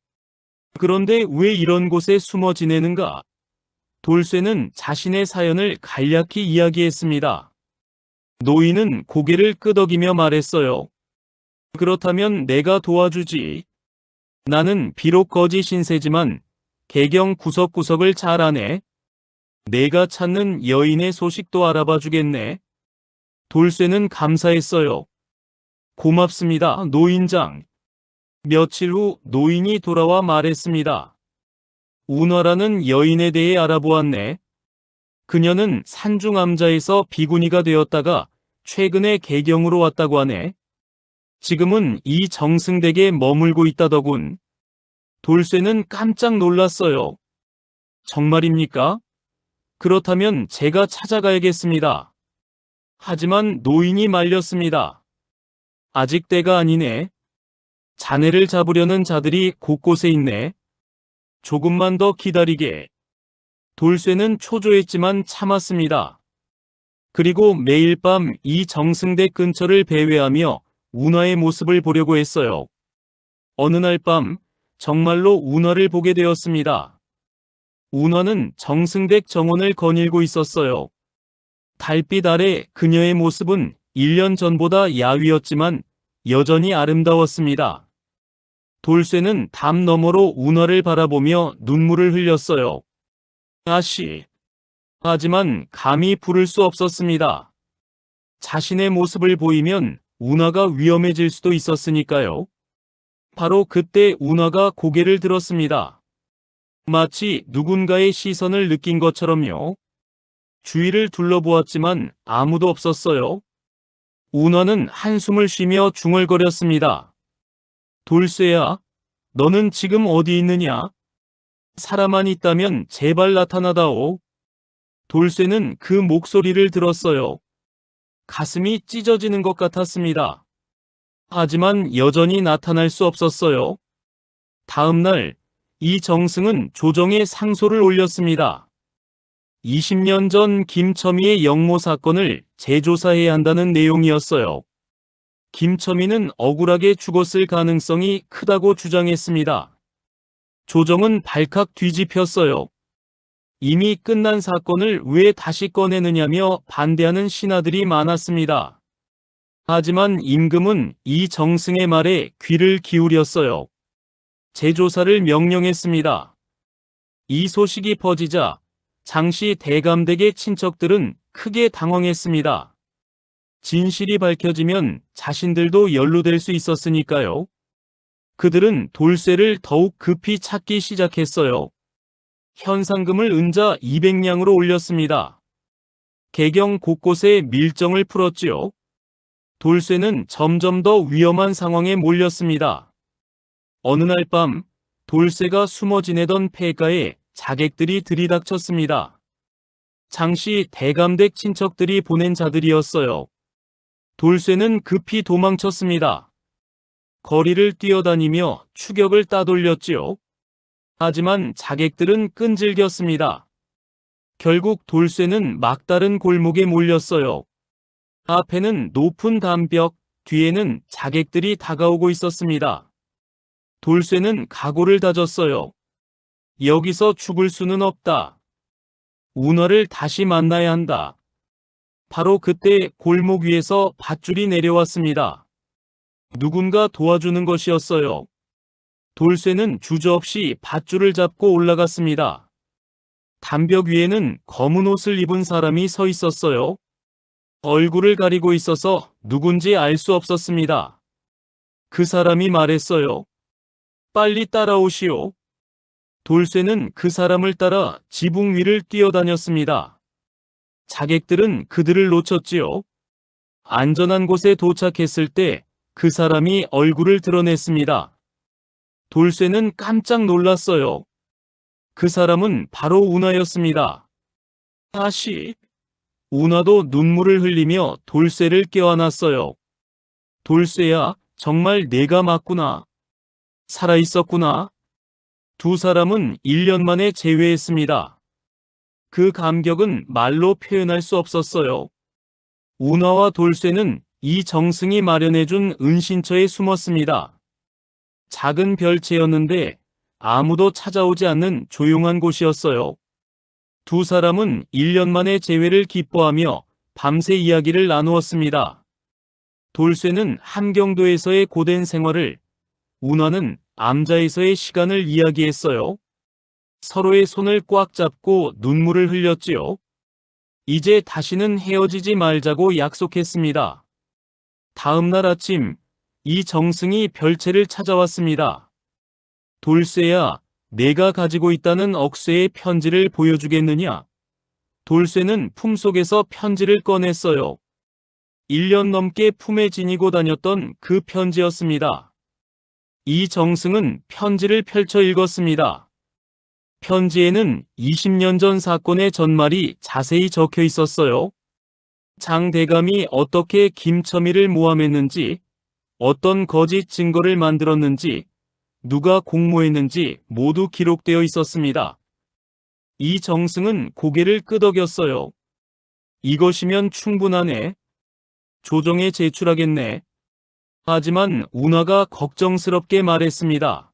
그런데 왜 이런 곳에 숨어 지내는가? 돌쇠는 자신의 사연을 간략히 이야기했습니다. 노인은 고개를 끄덕이며 말했어요. 그렇다면 내가 도와주지. 나는 비록 거지 신세지만 개경 구석구석을 잘 아네. 내가 찾는 여인의 소식도 알아봐 주겠네. 돌쇠는 감사했어요. 고맙습니다, 노인장. 며칠 후 노인이 돌아와 말했습니다. 운화라는 여인에 대해 알아보았네. 그녀는 산중암자에서 비구니가 되었다가 최근에 개경으로 왔다고 하네. 지금은 이 정승댁에 머물고 있다더군. 돌쇠는 깜짝 놀랐어요. 정말입니까? 그렇다면 제가 찾아가야겠습니다. 하지만 노인이 말렸습니다. 아직 때가 아니네. 자네를 잡으려는 자들이 곳곳에 있네. 조금만 더 기다리게. 돌쇠는 초조했지만 참았습니다. 그리고 매일 밤 이 정승댁 근처를 배회하며 운하의 모습을 보려고 했어요. 어느 날 밤 정말로 운하를 보게 되었습니다. 운하는 정승댁 정원을 거닐고 있었어요. 달빛 아래 그녀의 모습은 1년 전보다 야위었지만 여전히 아름다웠습니다. 돌쇠는 담 너머로 운하를 바라보며 눈물을 흘렸어요. 아씨. 하지만 감히 부를 수 없었습니다. 자신의 모습을 보이면 운하가 위험해질 수도 있었으니까요. 바로 그때 운하가 고개를 들었습니다. 마치 누군가의 시선을 느낀 것처럼요. 주위를 둘러보았지만 아무도 없었어요. 운하는 한숨을 쉬며 중얼거렸습니다. 돌쇠야, 너는 지금 어디 있느냐? 사람만 있다면 제발 나타나다오. 돌쇠는 그 목소리를 들었어요. 가슴이 찢어지는 것 같았습니다. 하지만 여전히 나타날 수 없었어요. 다음 날, 이 정승은 조정에 상소를 올렸습니다. 20년 전 김첨희의 영모 사건을 재조사해야 한다는 내용이었어요. 김첨희는 억울하게 죽었을 가능성이 크다고 주장했습니다. 조정은 발칵 뒤집혔어요. 이미 끝난 사건을 왜 다시 꺼내느냐며 반대하는 신하들이 많았습니다. 하지만 임금은 이 정승의 말에 귀를 기울였어요. 재조사를 명령했습니다. 이 소식이 퍼지자 장씨 대감댁의 친척들은 크게 당황했습니다. 진실이 밝혀지면 자신들도 연루될 수 있었으니까요. 그들은 돌쇠를 더욱 급히 찾기 시작했어요. 현상금을 은자 200냥으로 올렸습니다. 개경 곳곳에 밀정을 풀었지요. 돌쇠는 점점 더 위험한 상황에 몰렸습니다. 어느 날 밤 돌쇠가 숨어 지내던 폐가에 자객들이 들이닥쳤습니다. 장씨 대감댁 친척들이 보낸 자들이었어요. 돌쇠는 급히 도망쳤습니다. 거리를 뛰어다니며 추격을 따돌렸지요. 하지만 자객들은 끈질겼습니다. 결국 돌쇠는 막다른 골목에 몰렸어요. 앞에는 높은 담벽, 뒤에는 자객들이 다가오고 있었습니다. 돌쇠는 각오를 다졌어요. 여기서 죽을 수는 없다. 운하를 다시 만나야 한다. 바로 그때 골목 위에서 밧줄이 내려왔습니다. 누군가 도와주는 것이었어요. 돌쇠는 주저없이 밧줄을 잡고 올라갔습니다. 담벽 위에는 검은 옷을 입은 사람이 서 있었어요. 얼굴을 가리고 있어서 누군지 알 수 없었습니다. 그 사람이 말했어요. 빨리 따라오시오. 돌쇠는 그 사람을 따라 지붕 위를 뛰어다녔습니다. 자객들은 그들을 놓쳤지요. 안전한 곳에 도착했을 때 그 사람이 얼굴을 드러냈습니다. 돌쇠는 깜짝 놀랐어요. 그 사람은 바로 운하였습니다. 다시 운하도 눈물을 흘리며 돌쇠를 껴안았어요. 돌쇠야, 정말 내가 맞구나. 살아있었구나. 두 사람은 1년 만에 재회했습니다. 그 감격은 말로 표현할 수 없었어요. 운하와 돌쇠는 이 정승이 마련해준 은신처에 숨었습니다. 작은 별채였는데 아무도 찾아오지 않는 조용한 곳이었어요. 두 사람은 1년 만에 재회를 기뻐하며 밤새 이야기를 나누었습니다. 돌쇠는 함경도에서의 고된 생활을, 운하는 암자에서의 시간을 이야기했어요. 서로의 손을 꽉 잡고 눈물을 흘렸지요. 이제 다시는 헤어지지 말자고 약속했습니다. 다음 날 아침, 이 정승이 별채를 찾아왔습니다. 돌쇠야, 내가 가지고 있다는 억새의 편지를 보여주겠느냐? 돌쇠는 품속에서 편지를 꺼냈어요. 1년 넘게 품에 지니고 다녔던 그 편지였습니다. 이정승은 편지를 펼쳐 읽었습니다. 편지에는 20년 전 사건의 전말이 자세히 적혀 있었어요. 장 대감이 어떻게 김첨희를 모함했는지, 어떤 거짓 증거를 만들었는지, 누가 공모했는지 모두 기록되어 있었습니다. 이정승은 고개를 끄덕였어요. 이것이면 충분하네. 조정에 제출하겠네. 하지만 운하가 걱정스럽게 말했습니다.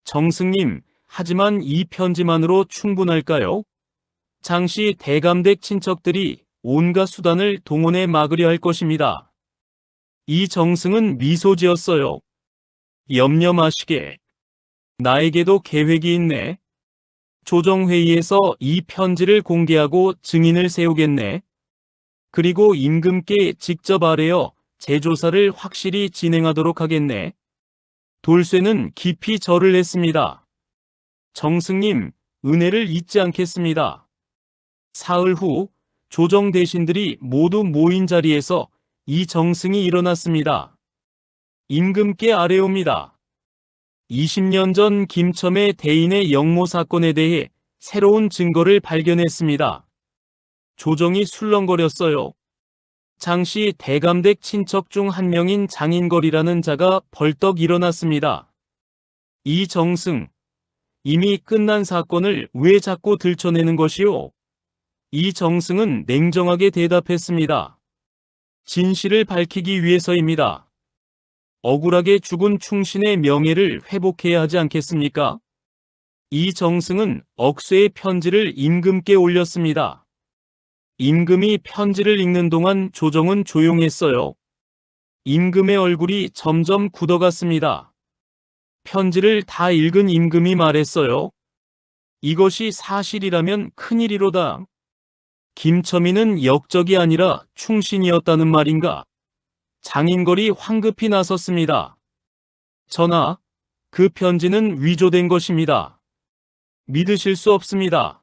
정승님, 하지만 이 편지만으로 충분할까요? 장씨 대감댁 친척들이 온갖 수단을 동원해 막으려 할 것입니다. 이정승은 미소 지었어요. 염려 마시게. 나에게도 계획이 있네. 조정회의에서 이 편지를 공개하고 증인을 세우겠네. 그리고 임금께 직접 아뢰어 재조사를 확실히 진행하도록 하겠네. 돌쇠는 깊이 절을 했습니다. 정승님, 은혜를 잊지 않겠습니다. 사흘 후 조정 대신들이 모두 모인 자리에서 이정승이 일어났습니다. 임금께 아뢰옵니다. 20년 전 김첨의 대인의 영모 사건에 대해 새로운 증거를 발견했습니다. 조정이 술렁거렸어요. 장씨 대감댁 친척 중 한 명인 장인걸이라는 자가 벌떡 일어났습니다. 이정승, 이미 끝난 사건을 왜 자꾸 들춰내는 것이오? 이정승은 냉정하게 대답했습니다. 진실을 밝히기 위해서입니다. 억울하게 죽은 충신의 명예를 회복해야 하지 않겠습니까? 이정승은 억쇠의 편지를 임금께 올렸습니다. 임금이 편지를 읽는 동안 조정은 조용했어요. 임금의 얼굴이 점점 굳어갔습니다. 편지를 다 읽은 임금이 말했어요. 이것이 사실이라면 큰일이로다. 김첨희는 역적이 아니라 충신이었다는 말인가? 장인걸이 황급히 나섰습니다. 전하, 그 편지는 위조된 것입니다. 믿으실 수 없습니다.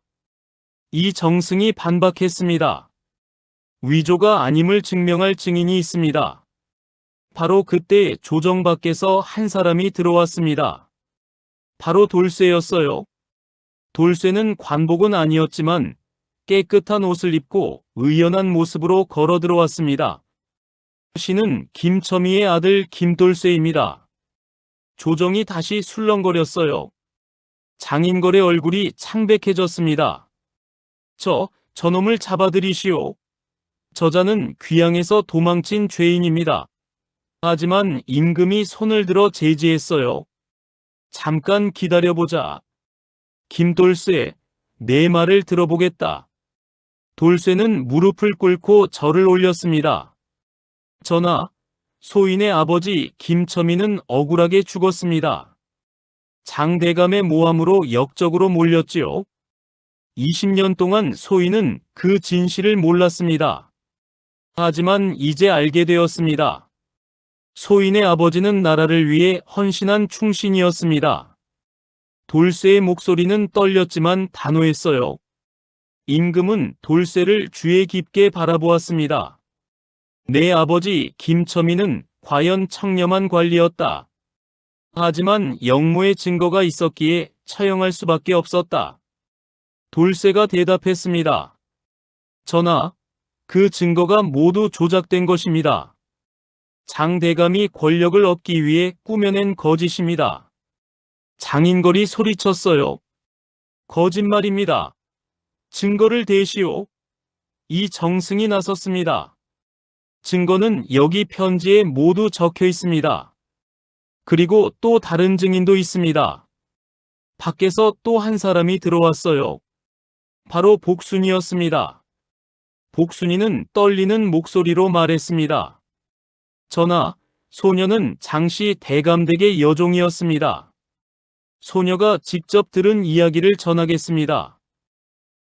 이정승이 반박했습니다. 위조가 아님을 증명할 증인이 있습니다. 바로 그때 조정 밖에서 한 사람이 들어왔습니다. 바로 돌쇠였어요. 돌쇠는 관복은 아니었지만 깨끗한 옷을 입고 의연한 모습으로 걸어 들어왔습니다. 씨는 김첨희의 아들 김돌쇠입니다. 조정이 다시 술렁거렸어요. 장인걸의 얼굴이 창백해졌습니다. 저놈을 잡아들이시오. 저자는 귀양에서 도망친 죄인입니다. 하지만 임금이 손을 들어 제지했어요. 잠깐 기다려보자. 김돌쇠, 내 말을 들어보겠다. 돌쇠는 무릎을 꿇고 절을 올렸습니다. 전하, 소인의 아버지 김첨희는 억울하게 죽었습니다. 장대감의 모함으로 역적으로 몰렸지요. 20년 동안 소인은 그 진실을 몰랐습니다. 하지만 이제 알게 되었습니다. 소인의 아버지는 나라를 위해 헌신한 충신이었습니다. 돌쇠의 목소리는 떨렸지만 단호했어요. 임금은 돌쇠를 주의 깊게 바라보았습니다. 내 아버지 김첨희는 과연 청렴한 관리였다. 하지만 영모의 증거가 있었기에 처형할 수밖에 없었다. 돌쇠가 대답했습니다. 전하, 그 증거가 모두 조작된 것입니다. 장대감이 권력을 얻기 위해 꾸며낸 거짓입니다. 장인걸이 소리쳤어요. 거짓말입니다. 증거를 대시오. 이정승이 나섰습니다. 증거는 여기 편지에 모두 적혀 있습니다. 그리고 또 다른 증인도 있습니다. 밖에서 또 한 사람이 들어왔어요. 바로 복순이었습니다. 복순이는 떨리는 목소리로 말했습니다. 전하, 소녀는 장씨 대감댁의 여종이었습니다. 소녀가 직접 들은 이야기를 전하겠습니다.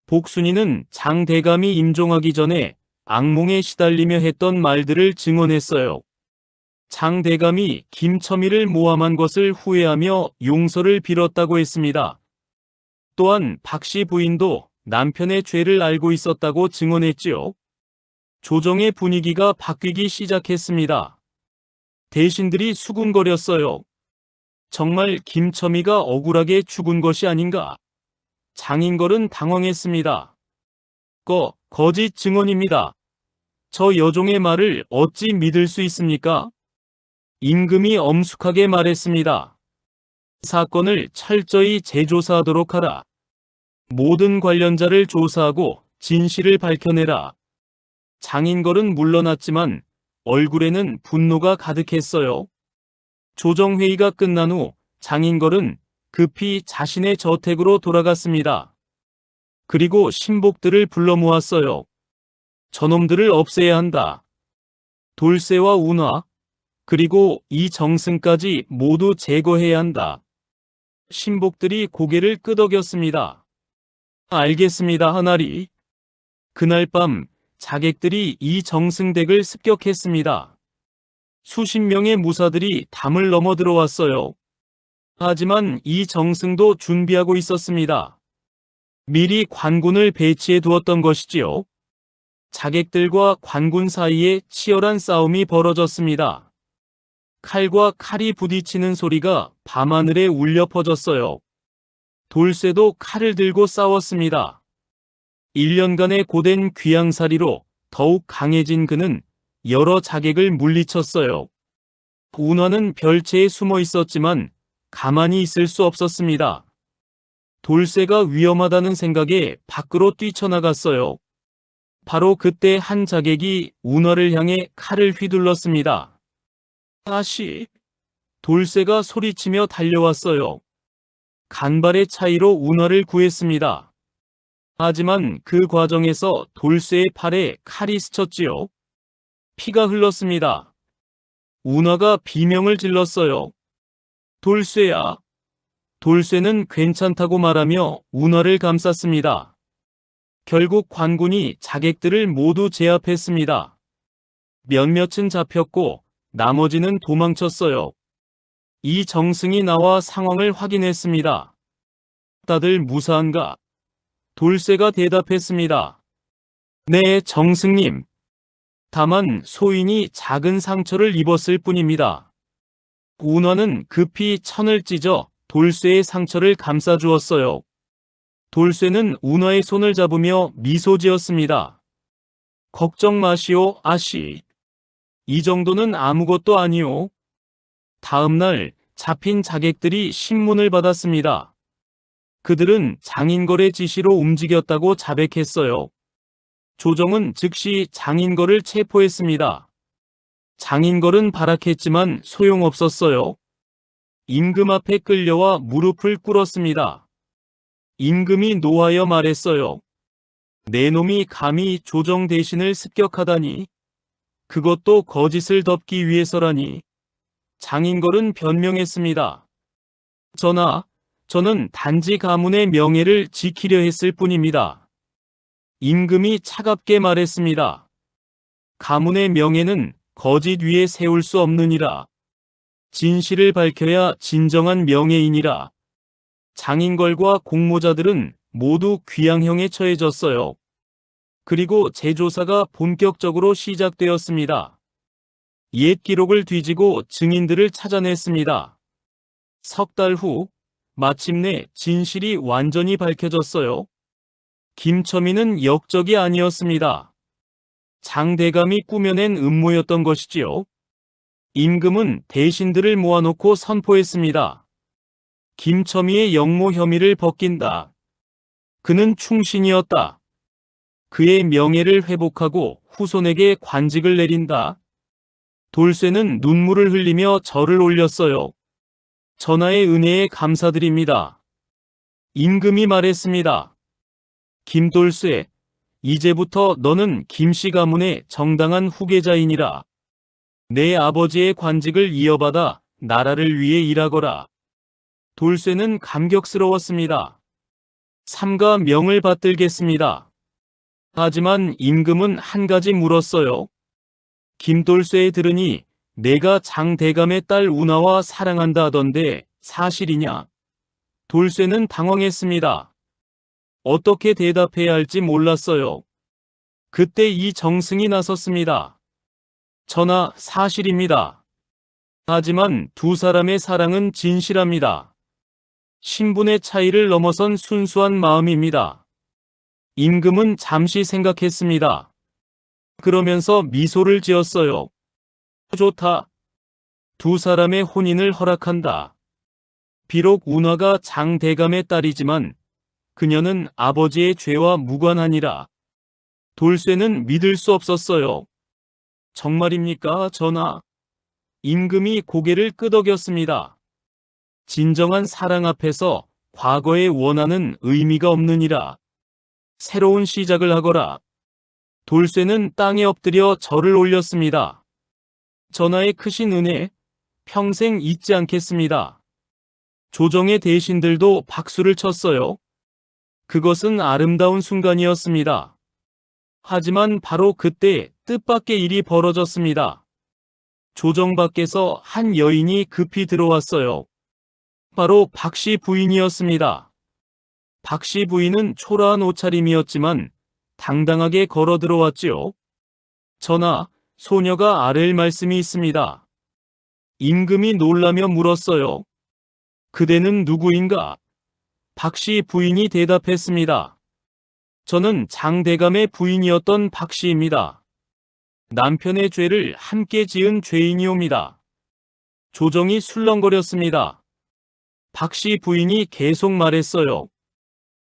복순이는 장 대감이 임종하기 전에 악몽에 시달리며 했던 말들을 증언했어요. 장 대감이 김첨희를 모함한 것을 후회하며 용서를 빌었다고 했습니다. 또한 박씨 부인도 남편의 죄를 알고 있었다고 증언했지요. 조정의 분위기가 바뀌기 시작했습니다. 대신들이 수군거렸어요. 정말 김첨이가 억울하게 죽은 것이 아닌가? 장인걸은 당황했습니다. 거짓 증언입니다. 저 여종의 말을 어찌 믿을 수 있습니까? 임금이 엄숙하게 말했습니다. 사건을 철저히 재조사하도록 하라. 모든 관련자를 조사하고 진실을 밝혀내라. 장인걸은 물러났지만 얼굴에는 분노가 가득했어요. 조정회의가 끝난 후 장인걸은 급히 자신의 저택으로 돌아갔습니다. 그리고 신복들을 불러 모았어요. 저놈들을 없애야 한다. 돌쇠와 운하, 그리고 이 정승까지 모두 제거해야 한다. 신복들이 고개를 끄덕였습니다. 알겠습니다, 하나리. 그날 밤 자객들이 이 정승댁을 습격했습니다. 수십 명의 무사들이 담을 넘어 들어왔어요. 하지만 이 정승도 준비하고 있었습니다. 미리 관군을 배치해 두었던 것이지요. 자객들과 관군 사이에 치열한 싸움이 벌어졌습니다. 칼과 칼이 부딪히는 소리가 밤하늘에 울려 퍼졌어요. 돌쇠도 칼을 들고 싸웠습니다. 1년간의 고된 귀양살이로 더욱 강해진 그는 여러 자객을 물리쳤어요. 운하는 별채에 숨어 있었지만 가만히 있을 수 없었습니다. 돌쇠가 위험하다는 생각에 밖으로 뛰쳐나갔어요. 바로 그때 한 자객이 운하를 향해 칼을 휘둘렀습니다. 아씨! 돌쇠가 소리치며 달려왔어요. 간발의 차이로 운하를 구했습니다. 하지만 그 과정에서 돌쇠의 팔에 칼이 스쳤지요. 피가 흘렀습니다. 운하가 비명을 질렀어요. 돌쇠야! 돌쇠는 괜찮다고 말하며 운하를 감쌌습니다. 결국 관군이 자객들을 모두 제압했습니다. 몇몇은 잡혔고 나머지는 도망쳤어요. 이 정승이 나와 상황을 확인했습니다. 다들 무사한가? 돌쇠가 대답했습니다. 네, 정승님. 다만 소인이 작은 상처를 입었을 뿐입니다. 운하는 급히 천을 찢어 돌쇠의 상처를 감싸주었어요. 돌쇠는 운하의 손을 잡으며 미소 지었습니다. 걱정 마시오, 아씨. 이 정도는 아무것도 아니오. 다음 날 잡힌 자객들이 신문을 받았습니다. 그들은 장인걸의 지시로 움직였다고 자백했어요. 조정은 즉시 장인걸을 체포했습니다. 장인걸은 발악했지만 소용없었어요. 임금 앞에 끌려와 무릎을 꿇었습니다. 임금이 노하여 말했어요. 내 놈이 감히 조정 대신을 습격하다니. 그것도 거짓을 덮기 위해서라니. 장인걸은 변명했습니다. 전하, 저는 단지 가문의 명예를 지키려 했을 뿐입니다. 임금이 차갑게 말했습니다. 가문의 명예는 거짓 위에 세울 수 없느니라. 진실을 밝혀야 진정한 명예이니라. 장인걸과 공모자들은 모두 귀양형에 처해졌어요. 그리고 재조사가 본격적으로 시작되었습니다. 옛 기록을 뒤지고 증인들을 찾아냈습니다. 석 달 후 마침내 진실이 완전히 밝혀졌어요. 김첨이는 역적이 아니었습니다. 장대감이 꾸며낸 음모였던 것이지요. 임금은 대신들을 모아놓고 선포했습니다. 김첨이의 역모 혐의를 벗긴다. 그는 충신이었다. 그의 명예를 회복하고 후손에게 관직을 내린다. 돌쇠는 눈물을 흘리며 절을 올렸어요. 전하의 은혜에 감사드립니다. 임금이 말했습니다. 김돌쇠, 이제부터 너는 김씨 가문의 정당한 후계자이니라. 내 아버지의 관직을 이어받아 나라를 위해 일하거라. 돌쇠는 감격스러웠습니다. 삼가 명을 받들겠습니다. 하지만 임금은 한 가지 물었어요. 김돌쇠에 들으니 내가 장대감의 딸 운하와 사랑한다 하던데 사실이냐? 돌쇠는 당황했습니다. 어떻게 대답해야 할지 몰랐어요. 그때 이 정승이 나섰습니다. 전하, 사실입니다. 하지만 두 사람의 사랑은 진실합니다. 신분의 차이를 넘어선 순수한 마음입니다. 임금은 잠시 생각했습니다. 그러면서 미소를 지었어요. 좋다. 두 사람의 혼인을 허락한다. 비록 운하가 장대감의 딸이지만 그녀는 아버지의 죄와 무관하니라. 돌쇠는 믿을 수 없었어요. 정말입니까, 전하? 임금이 고개를 끄덕였습니다. 진정한 사랑 앞에서 과거의 원한은 의미가 없느니라. 새로운 시작을 하거라. 돌쇠는 땅에 엎드려 절을 올렸습니다. 전하의 크신 은혜, 평생 잊지 않겠습니다. 조정의 대신들도 박수를 쳤어요. 그것은 아름다운 순간이었습니다. 하지만 바로 그때 뜻밖의 일이 벌어졌습니다. 조정 밖에서 한 여인이 급히 들어왔어요. 바로 박씨 부인이었습니다. 박씨 부인은 초라한 옷차림이었지만 당당하게 걸어 들어왔지요. 전하, 소녀가 아랠 말씀이 있습니다. 임금이 놀라며 물었어요. 그대는 누구인가? 박씨 부인이 대답했습니다. 저는 장대감의 부인이었던 박씨입니다. 남편의 죄를 함께 지은 죄인이옵니다. 조정이 술렁거렸습니다. 박씨 부인이 계속 말했어요.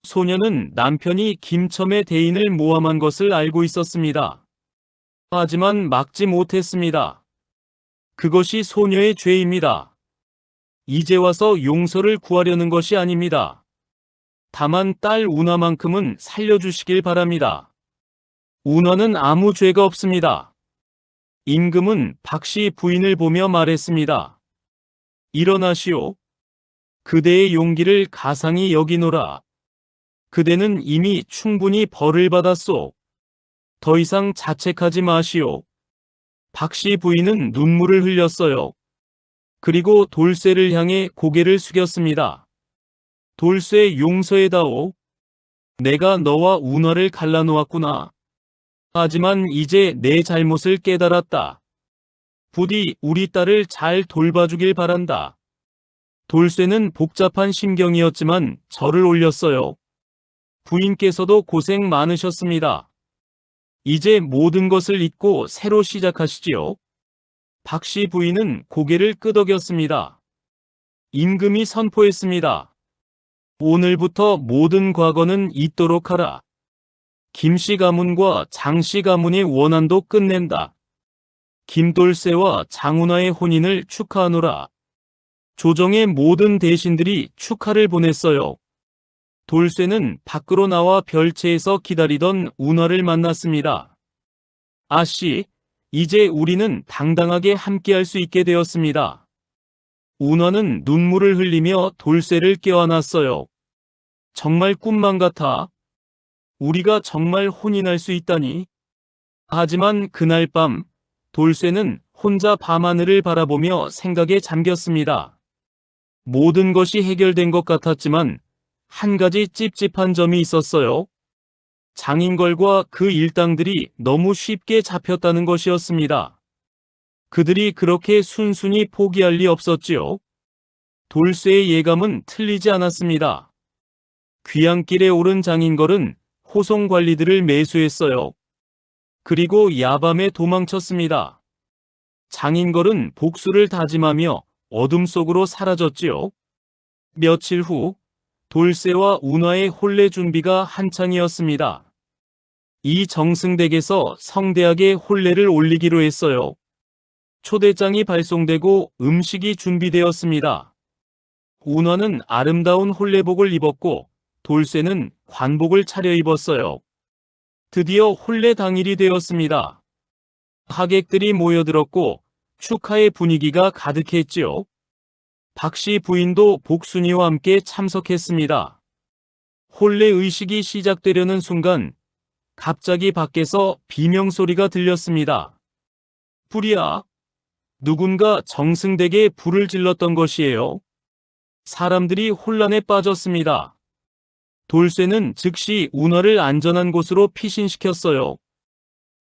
소녀는 남편이 김첨의 대인을 모함한 것을 알고 있었습니다. 하지만 막지 못했습니다. 그것이 소녀의 죄입니다. 이제 와서 용서를 구하려는 것이 아닙니다. 다만 딸 운하만큼은 살려주시길 바랍니다. 운하는 아무 죄가 없습니다. 임금은 박씨 부인을 보며 말했습니다. 일어나시오. 그대의 용기를 가상히 여기노라. 그대는 이미 충분히 벌을 받았소. 더 이상 자책하지 마시오. 박씨 부인은 눈물을 흘렸어요. 그리고 돌쇠를 향해 고개를 숙였습니다. 돌쇠, 용서해다오. 내가 너와 운하를 갈라놓았구나. 하지만 이제 내 잘못을 깨달았다. 부디 우리 딸을 잘 돌봐주길 바란다. 돌쇠는 복잡한 심경이었지만 절을 올렸어요. 부인께서도 고생 많으셨습니다. 이제 모든 것을 잊고 새로 시작하시지요. 박씨 부인은 고개를 끄덕였습니다. 임금이 선포했습니다. 오늘부터 모든 과거는 잊도록 하라. 김씨 가문과 장씨 가문의 원한도 끝낸다. 김돌쇠와 장운하의 혼인을 축하하노라. 조정의 모든 대신들이 축하를 보냈어요. 돌쇠는 밖으로 나와 별채에서 기다리던 운하를 만났습니다. 아씨, 이제 우리는 당당하게 함께할 수 있게 되었습니다. 운하는 눈물을 흘리며 돌쇠를 껴안았어요. 정말 꿈만 같아. 우리가 정말 혼인할 수 있다니. 하지만 그날 밤, 돌쇠는 혼자 밤하늘을 바라보며 생각에 잠겼습니다. 모든 것이 해결된 것 같았지만 한 가지 찝찝한 점이 있었어요. 장인걸과 그 일당들이 너무 쉽게 잡혔다는 것이었습니다. 그들이 그렇게 순순히 포기할 리 없었지요. 돌쇠의 예감은 틀리지 않았습니다. 귀향길에 오른 장인걸은 호송 관리들을 매수했어요. 그리고 야밤에 도망쳤습니다. 장인걸은 복수를 다짐하며 어둠 속으로 사라졌지요. 며칠 후 돌쇠와 운하의 혼례 준비가 한창이었습니다. 이 정승댁에서 성대하게 혼례를 올리기로 했어요. 초대장이 발송되고 음식이 준비되었습니다. 운하는 아름다운 혼례복을 입었고 돌쇠는 관복을 차려입었어요. 드디어 혼례 당일이 되었습니다. 하객들이 모여들었고 축하의 분위기가 가득했지요. 박씨 부인도 복순이와 함께 참석했습니다. 혼례 의식이 시작되려는 순간 갑자기 밖에서 비명소리가 들렸습니다. 불이야! 누군가 정승댁에 불을 질렀던 것이에요. 사람들이 혼란에 빠졌습니다. 돌쇠는 즉시 운하를 안전한 곳으로 피신시켰어요.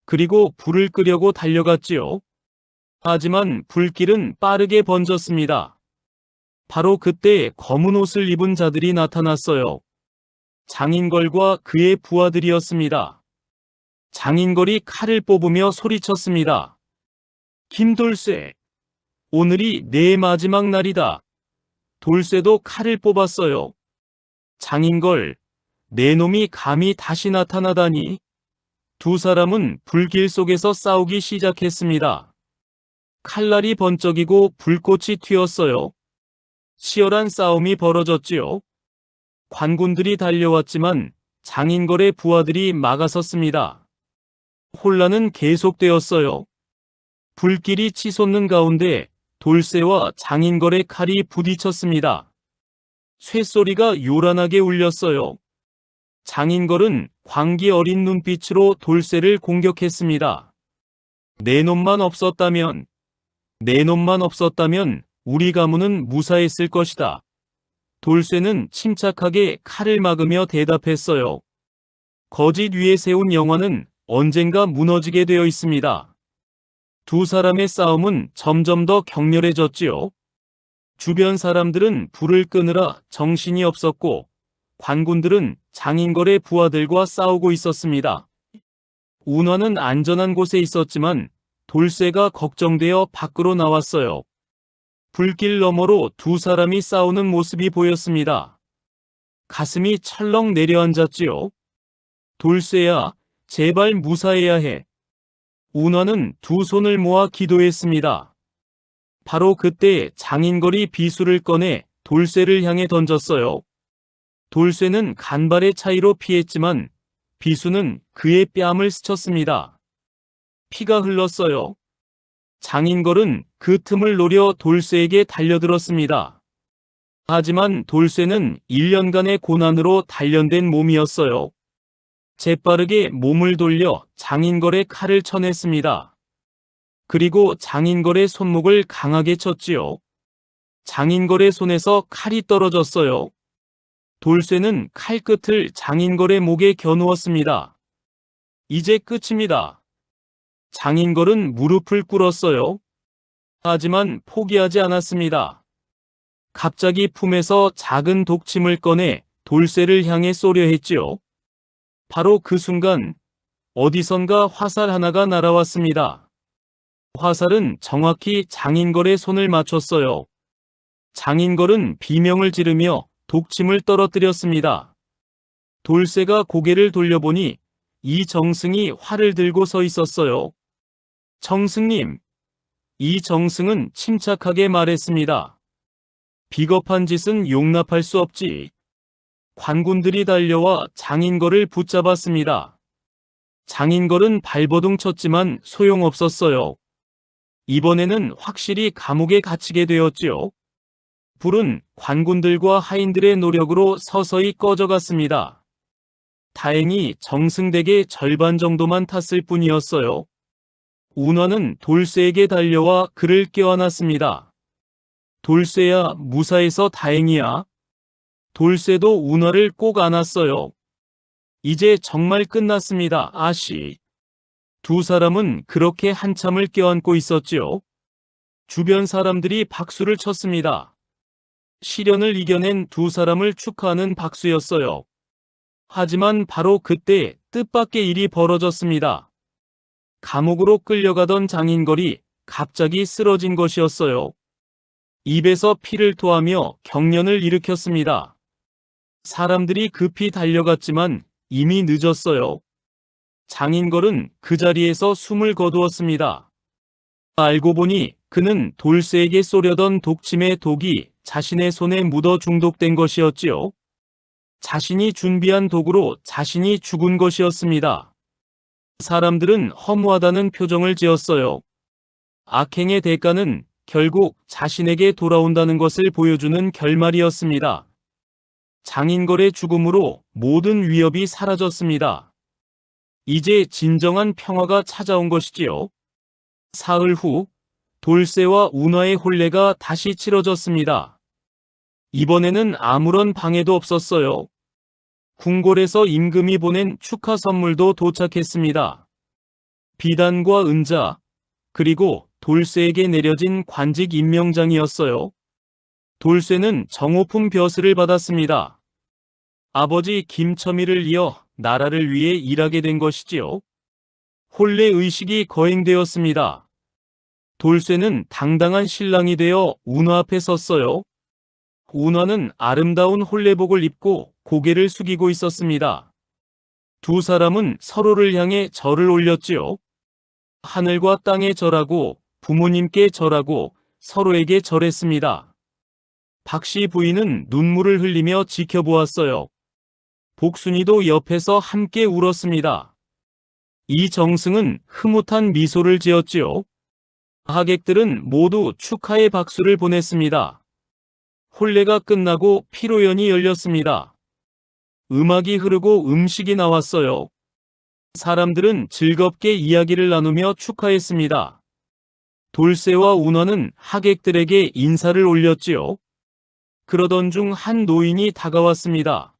그리고 불을 끄려고 달려갔지요. 하지만 불길은 빠르게 번졌습니다. 바로 그때 검은 옷을 입은 자들이 나타났어요. 장인걸과 그의 부하들이었습니다. 장인걸이 칼을 뽑으며 소리쳤습니다. 김돌쇠, 오늘이 내 마지막 날이다. 돌쇠도 칼을 뽑았어요. 장인걸, 내 놈이 감히 다시 나타나다니. 두 사람은 불길 속에서 싸우기 시작했습니다. 칼날이 번쩍이고 불꽃이 튀었어요. 치열한 싸움이 벌어졌지요. 관군들이 달려왔지만 장인걸의 부하들이 막아섰습니다. 혼란은 계속되었어요. 불길이 치솟는 가운데 돌쇠와 장인걸의 칼이 부딪혔습니다. 쇠소리가 요란하게 울렸어요. 장인걸은 광기 어린 눈빛으로 돌쇠를 공격했습니다. 내 놈만 없었다면 우리 가문은 무사했을 것이다. 돌쇠는 침착하게 칼을 막으며 대답했어요. 거짓 위에 세운 영화는 언젠가 무너지게 되어 있습니다. 두 사람의 싸움은 점점 더 격렬해졌지요. 주변 사람들은 불을 끄느라 정신이 없었고 관군들은 장인걸의 부하들과 싸우고 있었습니다. 운하는 안전한 곳에 있었지만 돌쇠가 걱정되어 밖으로 나왔어요. 불길 너머로 두 사람이 싸우는 모습이 보였습니다. 가슴이 철렁 내려앉았지요. 돌쇠야, 제발 무사해야 해. 운하는 두 손을 모아 기도했습니다. 바로 그때 장인걸이 비수를 꺼내 돌쇠를 향해 던졌어요. 돌쇠는 간발의 차이로 피했지만 비수는 그의 뺨을 스쳤습니다. 피가 흘렀어요. 장인걸은 그 틈을 노려 돌쇠에게 달려들었습니다. 하지만 돌쇠는 1년간의 고난으로 단련된 몸이었어요. 재빠르게 몸을 돌려 장인걸의 칼을 쳐냈습니다. 그리고 장인걸의 손목을 강하게 쳤지요. 장인걸의 손에서 칼이 떨어졌어요. 돌쇠는 칼끝을 장인걸의 목에 겨누었습니다. 이제 끝입니다. 장인걸은 무릎을 꿇었어요. 하지만 포기하지 않았습니다. 갑자기 품에서 작은 독침을 꺼내 돌쇠를 향해 쏘려 했지요. 바로 그 순간 어디선가 화살 하나가 날아왔습니다. 화살은 정확히 장인걸의 손을 맞췄어요. 장인걸은 비명을 지르며 독침을 떨어뜨렸습니다. 돌쇠가 고개를 돌려보니 이정승이 활을 들고 서 있었어요. 정승님, 이정승은 침착하게 말했습니다. 비겁한 짓은 용납할 수 없지. 관군들이 달려와 장인걸을 붙잡았습니다. 장인걸은 발버둥 쳤지만 소용없었어요. 이번에는 확실히 감옥에 갇히게 되었지요. 불은 관군들과 하인들의 노력으로 서서히 꺼져갔습니다. 다행히 정승댁의 절반 정도만 탔을 뿐이었어요. 운하는 돌쇠에게 달려와 그를 껴안았습니다. 돌쇠야, 무사해서 다행이야. 돌쇠도 운하를 꼭 안았어요. 이제 정말 끝났습니다, 아씨. 두 사람은 그렇게 한참을 껴안고 있었지요. 주변 사람들이 박수를 쳤습니다. 시련을 이겨낸 두 사람을 축하하는 박수였어요. 하지만 바로 그때 뜻밖의 일이 벌어졌습니다. 감옥으로 끌려가던 장인걸이 갑자기 쓰러진 것이었어요. 입에서 피를 토하며 경련을 일으켰습니다. 사람들이 급히 달려갔지만 이미 늦었어요. 장인걸은 그 자리에서 숨을 거두었습니다. 알고 보니 그는 돌쇠에게 쏘려던 독침의 독이 자신의 손에 묻어 중독된 것이었지요. 자신이 준비한 독으로 자신이 죽은 것이었습니다. 사람들은 허무하다는 표정을 지었어요. 악행의 대가는 결국 자신에게 돌아온다는 것을 보여주는 결말이었습니다. 장인걸의 죽음으로 모든 위협이 사라졌습니다. 이제 진정한 평화가 찾아온 것이지요. 사흘 후 돌쇠와 운하의 혼례가 다시 치러졌습니다. 이번에는 아무런 방해도 없었어요. 궁궐에서 임금이 보낸 축하 선물도 도착했습니다. 비단과 은자, 그리고 돌쇠에게 내려진 관직 임명장이었어요. 돌쇠는 정오품 벼슬을 받았습니다. 아버지 김첨이를 이어 나라를 위해 일하게 된 것이지요. 혼례 의식이 거행되었습니다. 돌쇠는 당당한 신랑이 되어 운하 앞에 섰어요. 운하는 아름다운 혼례복을 입고 고개를 숙이고 있었습니다. 두 사람은 서로를 향해 절을 올렸지요. 하늘과 땅에 절하고 부모님께 절하고 서로에게 절했습니다. 박씨 부인은 눈물을 흘리며 지켜보았어요. 복순이도 옆에서 함께 울었습니다. 이 정승은 흐뭇한 미소를 지었지요. 하객들은 모두 축하의 박수를 보냈습니다. 혼례가 끝나고 피로연이 열렸습니다. 음악이 흐르고 음식이 나왔어요. 사람들은 즐겁게 이야기를 나누며 축하했습니다. 돌쇠와 운하는 하객들에게 인사를 올렸지요. 그러던 중 한 노인이 다가왔습니다.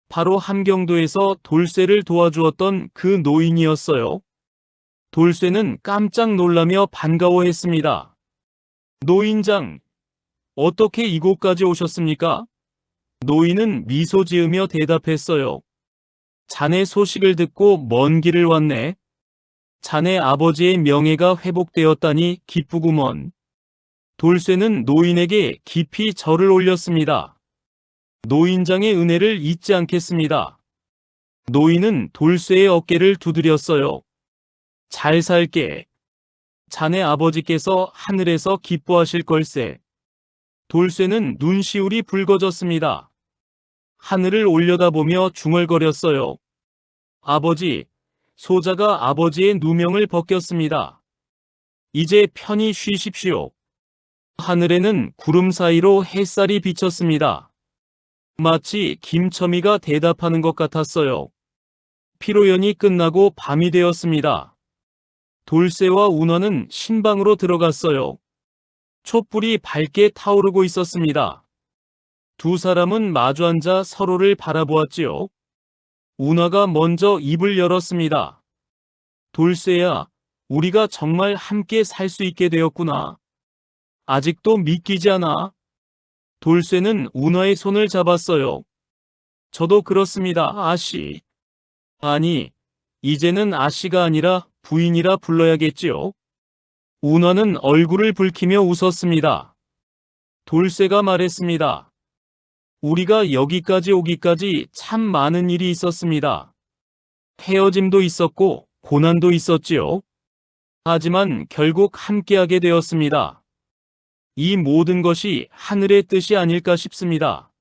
바로 함경도에서 돌쇠를 도와주었던 그 노인이었어요. 돌쇠는 깜짝 놀라며 반가워했습니다. 노인장, 어떻게 이곳까지 오셨습니까? 노인은 미소 지으며 대답했어요. 자네 소식을 듣고 먼 길을 왔네. 자네 아버지의 명예가 회복되었다니 기쁘구먼. 돌쇠는 노인에게 깊이 절을 올렸습니다. 노인장의 은혜를 잊지 않겠습니다. 노인은 돌쇠의 어깨를 두드렸어요. 잘 살게. 자네 아버지께서 하늘에서 기뻐하실 걸세. 돌쇠는 눈시울이 붉어졌습니다. 하늘을 올려다보며 중얼거렸어요. 아버지, 소자가 아버지의 누명을 벗겼습니다. 이제 편히 쉬십시오. 하늘에는 구름 사이로 햇살이 비쳤습니다. 마치 김첨이가 대답하는 것 같았어요. 피로연이 끝나고 밤이 되었습니다. 돌쇠와 운하는 신방으로 들어갔어요. 촛불이 밝게 타오르고 있었습니다. 두 사람은 마주 앉아 서로를 바라보았지요. 운하가 먼저 입을 열었습니다. 돌쇠야, 우리가 정말 함께 살 수 있게 되었구나. 아직도 믿기지 않아? 돌쇠는 운하의 손을 잡았어요. 저도 그렇습니다, 아씨. 아니, 이제는 아씨가 아니라 부인이라 불러야겠지요. 운하는 얼굴을 붉히며 웃었습니다. 돌쇠가 말했습니다. 우리가 여기까지 오기까지 참 많은 일이 있었습니다. 헤어짐도 있었고 고난도 있었지요. 하지만 결국 함께하게 되었습니다. 이 모든 것이 하늘의 뜻이 아닐까 싶습니다.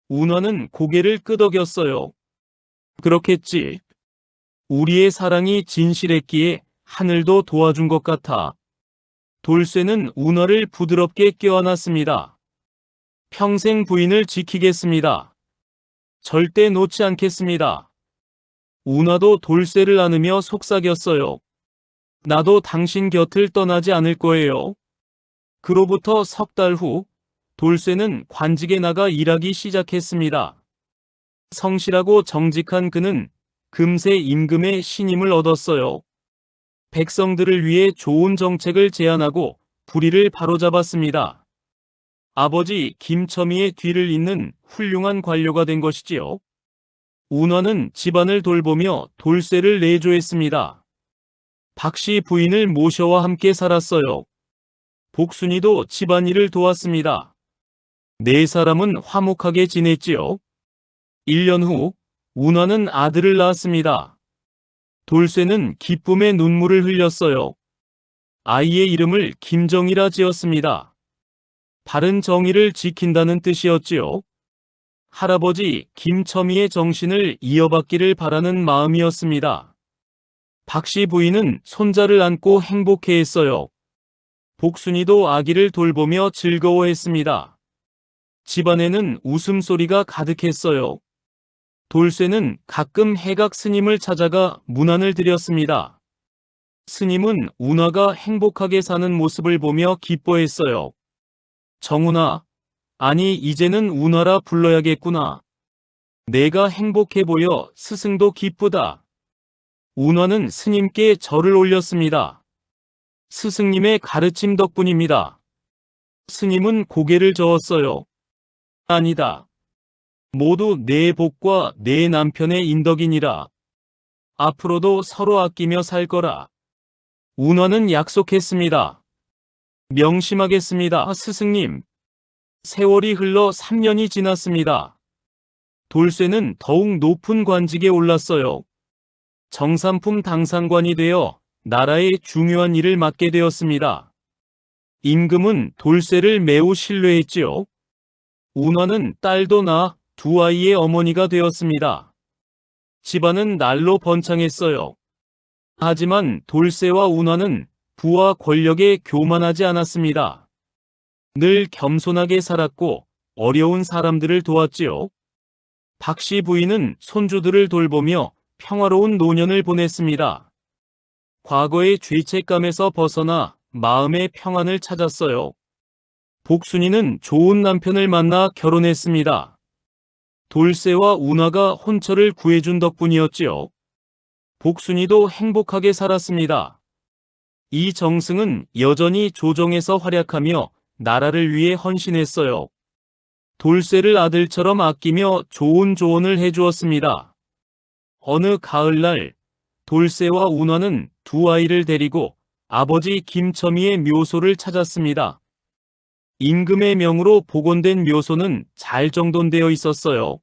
운하는 고개를 끄덕였어요. 그렇겠지. 우리의 사랑이 진실했기에 하늘도 도와준 것 같아. 돌쇠는 운하를 부드럽게 껴안았습니다. 평생 부인을 지키겠습니다. 절대 놓지 않겠습니다. 운하도 돌쇠를 안으며 속삭였어요. 나도 당신 곁을 떠나지 않을 거예요. 그로부터 석 달 후, 돌쇠는 관직에 나가 일하기 시작했습니다. 성실하고 정직한 그는 금세 임금의 신임을 얻었어요. 백성들을 위해 좋은 정책을 제안하고 불의를 바로잡았습니다. 아버지 김첨이의 뒤를 잇는 훌륭한 관료가 된 것이지요. 운하는 집안을 돌보며 돌쇠를 내조했습니다. 박씨 부인을 모셔와 함께 살았어요. 복순이도 집안일을 도왔습니다. 네 사람은 화목하게 지냈지요. 1년 후 운하는 아들을 낳았습니다. 돌쇠는 기쁨의 눈물을 흘렸어요. 아이의 이름을 김정이라 지었습니다. 바른 정의를 지킨다는 뜻이었지요. 할아버지 김첨이의 정신을 이어받기를 바라는 마음이었습니다. 박씨 부인은 손자를 안고 행복해했어요. 복순이도 아기를 돌보며 즐거워했습니다. 집안에는 웃음소리가 가득했어요. 돌쇠는 가끔 해각 스님을 찾아가 문안을 드렸습니다. 스님은 운하가 행복하게 사는 모습을 보며 기뻐했어요. 정운아, 아니 이제는 운하라 불러야겠구나. 내가 행복해 보여 스승도 기쁘다. 운하는 스님께 절을 올렸습니다. 스승님의 가르침 덕분입니다. 스님은 고개를 저었어요. 아니다. 모두 내 복과 내 남편의 인덕이니라. 앞으로도 서로 아끼며 살 거라. 운하는 약속했습니다. 명심하겠습니다, 스승님. 세월이 흘러 3년이 지났습니다. 돌쇠는 더욱 높은 관직에 올랐어요. 정삼품 당상관이 되어 나라의 중요한 일을 맡게 되었습니다. 임금은 돌쇠를 매우 신뢰했지요. 운하는 딸도 낳아 두 아이의 어머니가 되었습니다. 집안은 날로 번창했어요. 하지만 돌쇠와 운하는 부와 권력에 교만하지 않았습니다. 늘 겸손하게 살았고 어려운 사람들을 도왔지요. 박씨 부인은 손주들을 돌보며 평화로운 노년을 보냈습니다. 과거의 죄책감에서 벗어나 마음의 평안을 찾았어요. 복순이는 좋은 남편을 만나 결혼했습니다. 돌쇠와 운하가 혼처를 구해준 덕분이었지요. 복순이도 행복하게 살았습니다. 이 정승은 여전히 조정에서 활약하며 나라를 위해 헌신했어요. 돌쇠를 아들처럼 아끼며 좋은 조언을 해주었습니다. 어느 가을날 돌쇠와 운하는 두 아이를 데리고 아버지 김첨이의 묘소를 찾았습니다. 임금의 명으로 복원된 묘소는 잘 정돈되어 있었어요.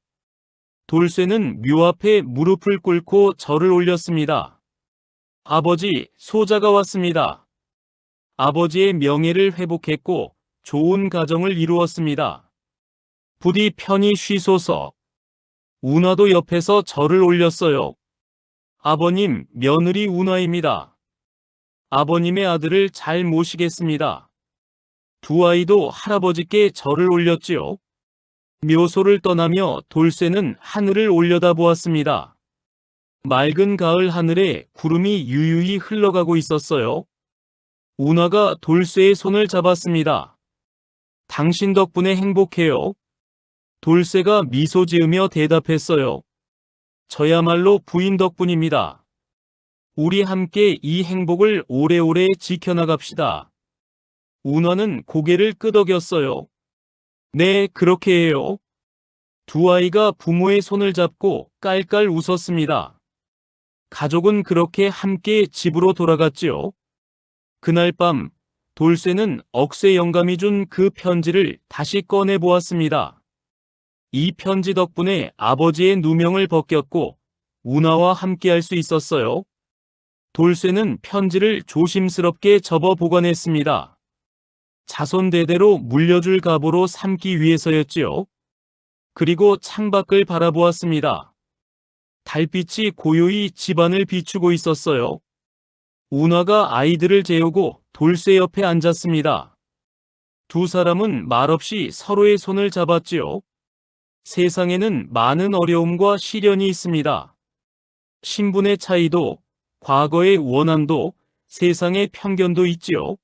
돌쇠는 묘 앞에 무릎을 꿇고 절을 올렸습니다. 아버지, 소자가 왔습니다. 아버지의 명예를 회복했고 좋은 가정을 이루었습니다. 부디 편히 쉬소서. 운하도 옆에서 절을 올렸어요. 아버님, 며느리 운하입니다. 아버님의 아들을 잘 모시겠습니다. 두 아이도 할아버지께 절을 올렸지요. 묘소를 떠나며 돌쇠는 하늘을 올려다보았습니다. 맑은 가을 하늘에 구름이 유유히 흘러가고 있었어요. 운하가 돌쇠의 손을 잡았습니다. 당신 덕분에 행복해요. 돌쇠가 미소 지으며 대답했어요. 저야말로 부인 덕분입니다. 우리 함께 이 행복을 오래오래 지켜나갑시다. 운하는 고개를 끄덕였어요. 네, 그렇게 해요. 두 아이가 부모의 손을 잡고 깔깔 웃었습니다. 가족은 그렇게 함께 집으로 돌아갔지요. 그날 밤 돌쇠는 억새 영감이 준 그 편지를 다시 꺼내 보았습니다. 이 편지 덕분에 아버지의 누명을 벗겼고 운하와 함께할 수 있었어요. 돌쇠는 편지를 조심스럽게 접어 보관했습니다. 자손 대대로 물려줄 가보로 삼기 위해서였지요. 그리고 창밖을 바라보았습니다. 달빛이 고요히 집안을 비추고 있었어요. 운하가 아이들을 재우고 돌쇠 옆에 앉았습니다. 두 사람은 말없이 서로의 손을 잡았지요. 세상에는 많은 어려움과 시련이 있습니다. 신분의 차이도, 과거의 원한도, 세상의 편견도 있지요.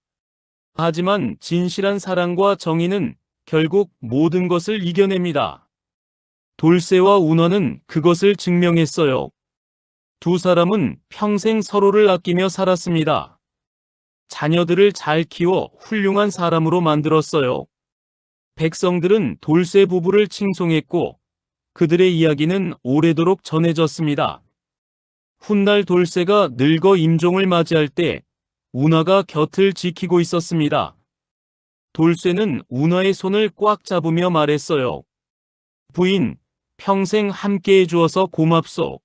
하지만 진실한 사랑과 정의는 결국 모든 것을 이겨냅니다. 돌쇠와 운하는 그것을 증명했어요. 두 사람은 평생 서로를 아끼며 살았습니다. 자녀들을 잘 키워 훌륭한 사람으로 만들었어요. 백성들은 돌쇠 부부를 칭송했고 그들의 이야기는 오래도록 전해졌습니다. 훗날 돌쇠가 늙어 임종을 맞이할 때 운하가 곁을 지키고 있었습니다. 돌쇠는 운하의 손을 꽉 잡으며 말했어요. 부인, 평생 함께해 주어서 고맙소.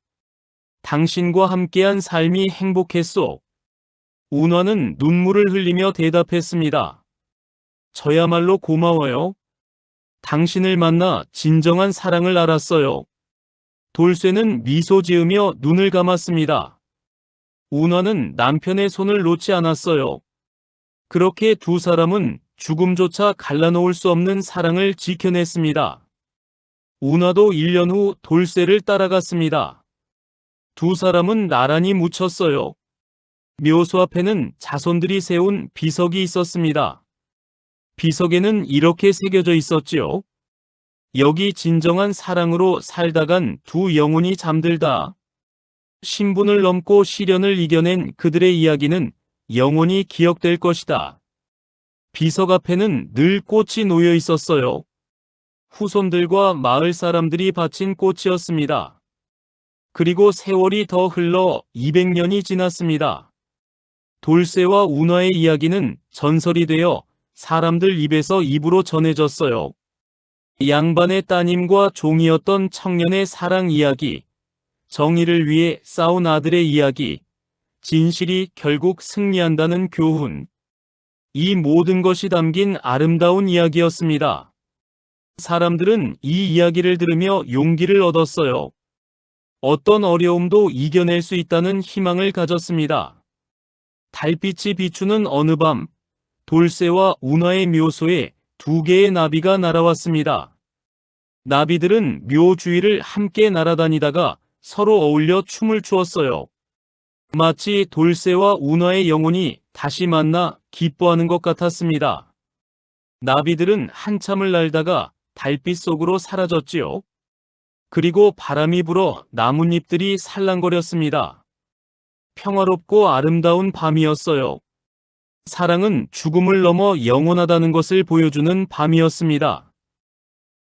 당신과 함께한 삶이 행복했소. 운하는 눈물을 흘리며 대답했습니다. 저야말로 고마워요. 당신을 만나 진정한 사랑을 알았어요. 돌쇠는 미소 지으며 눈을 감았습니다. 운하는 남편의 손을 놓지 않았어요. 그렇게 두 사람은 죽음조차 갈라놓을 수 없는 사랑을 지켜냈습니다. 운하도 1년 후 돌쇠를 따라갔습니다. 두 사람은 나란히 묻혔어요. 묘소 앞에는 자손들이 세운 비석이 있었습니다. 비석에는 이렇게 새겨져 있었지요. 여기 진정한 사랑으로 살다간 두 영혼이 잠들다. 신분을 넘고 시련을 이겨낸 그들의 이야기는 영원히 기억될 것이다. 비석 앞에는 늘 꽃이 놓여 있었어요. 후손들과 마을 사람들이 바친 꽃이었습니다. 그리고 세월이 더 흘러 200년이 지났습니다. 돌쇠와 운하의 이야기는 전설이 되어 사람들 입에서 입으로 전해졌어요. 양반의 따님과 종이었던 청년의 사랑 이야기, 정의를 위해 싸운 아들의 이야기, 진실이 결국 승리한다는 교훈. 이 모든 것이 담긴 아름다운 이야기였습니다. 사람들은 이 이야기를 들으며 용기를 얻었어요. 어떤 어려움도 이겨낼 수 있다는 희망을 가졌습니다. 달빛이 비추는 어느 밤, 돌쇠와 운하의 묘소에 2개의 나비가 날아왔습니다. 나비들은 묘 주위를 함께 날아다니다가 서로 어울려 춤을 추었어요. 마치 돌쇠와 운하의 영혼이 다시 만나 기뻐하는 것 같았습니다. 나비들은 한참을 날다가 달빛 속으로 사라졌지요. 그리고 바람이 불어 나뭇잎들이 살랑거렸습니다. 평화롭고 아름다운 밤이었어요. 사랑은 죽음을 넘어 영원하다는 것을 보여주는 밤이었습니다.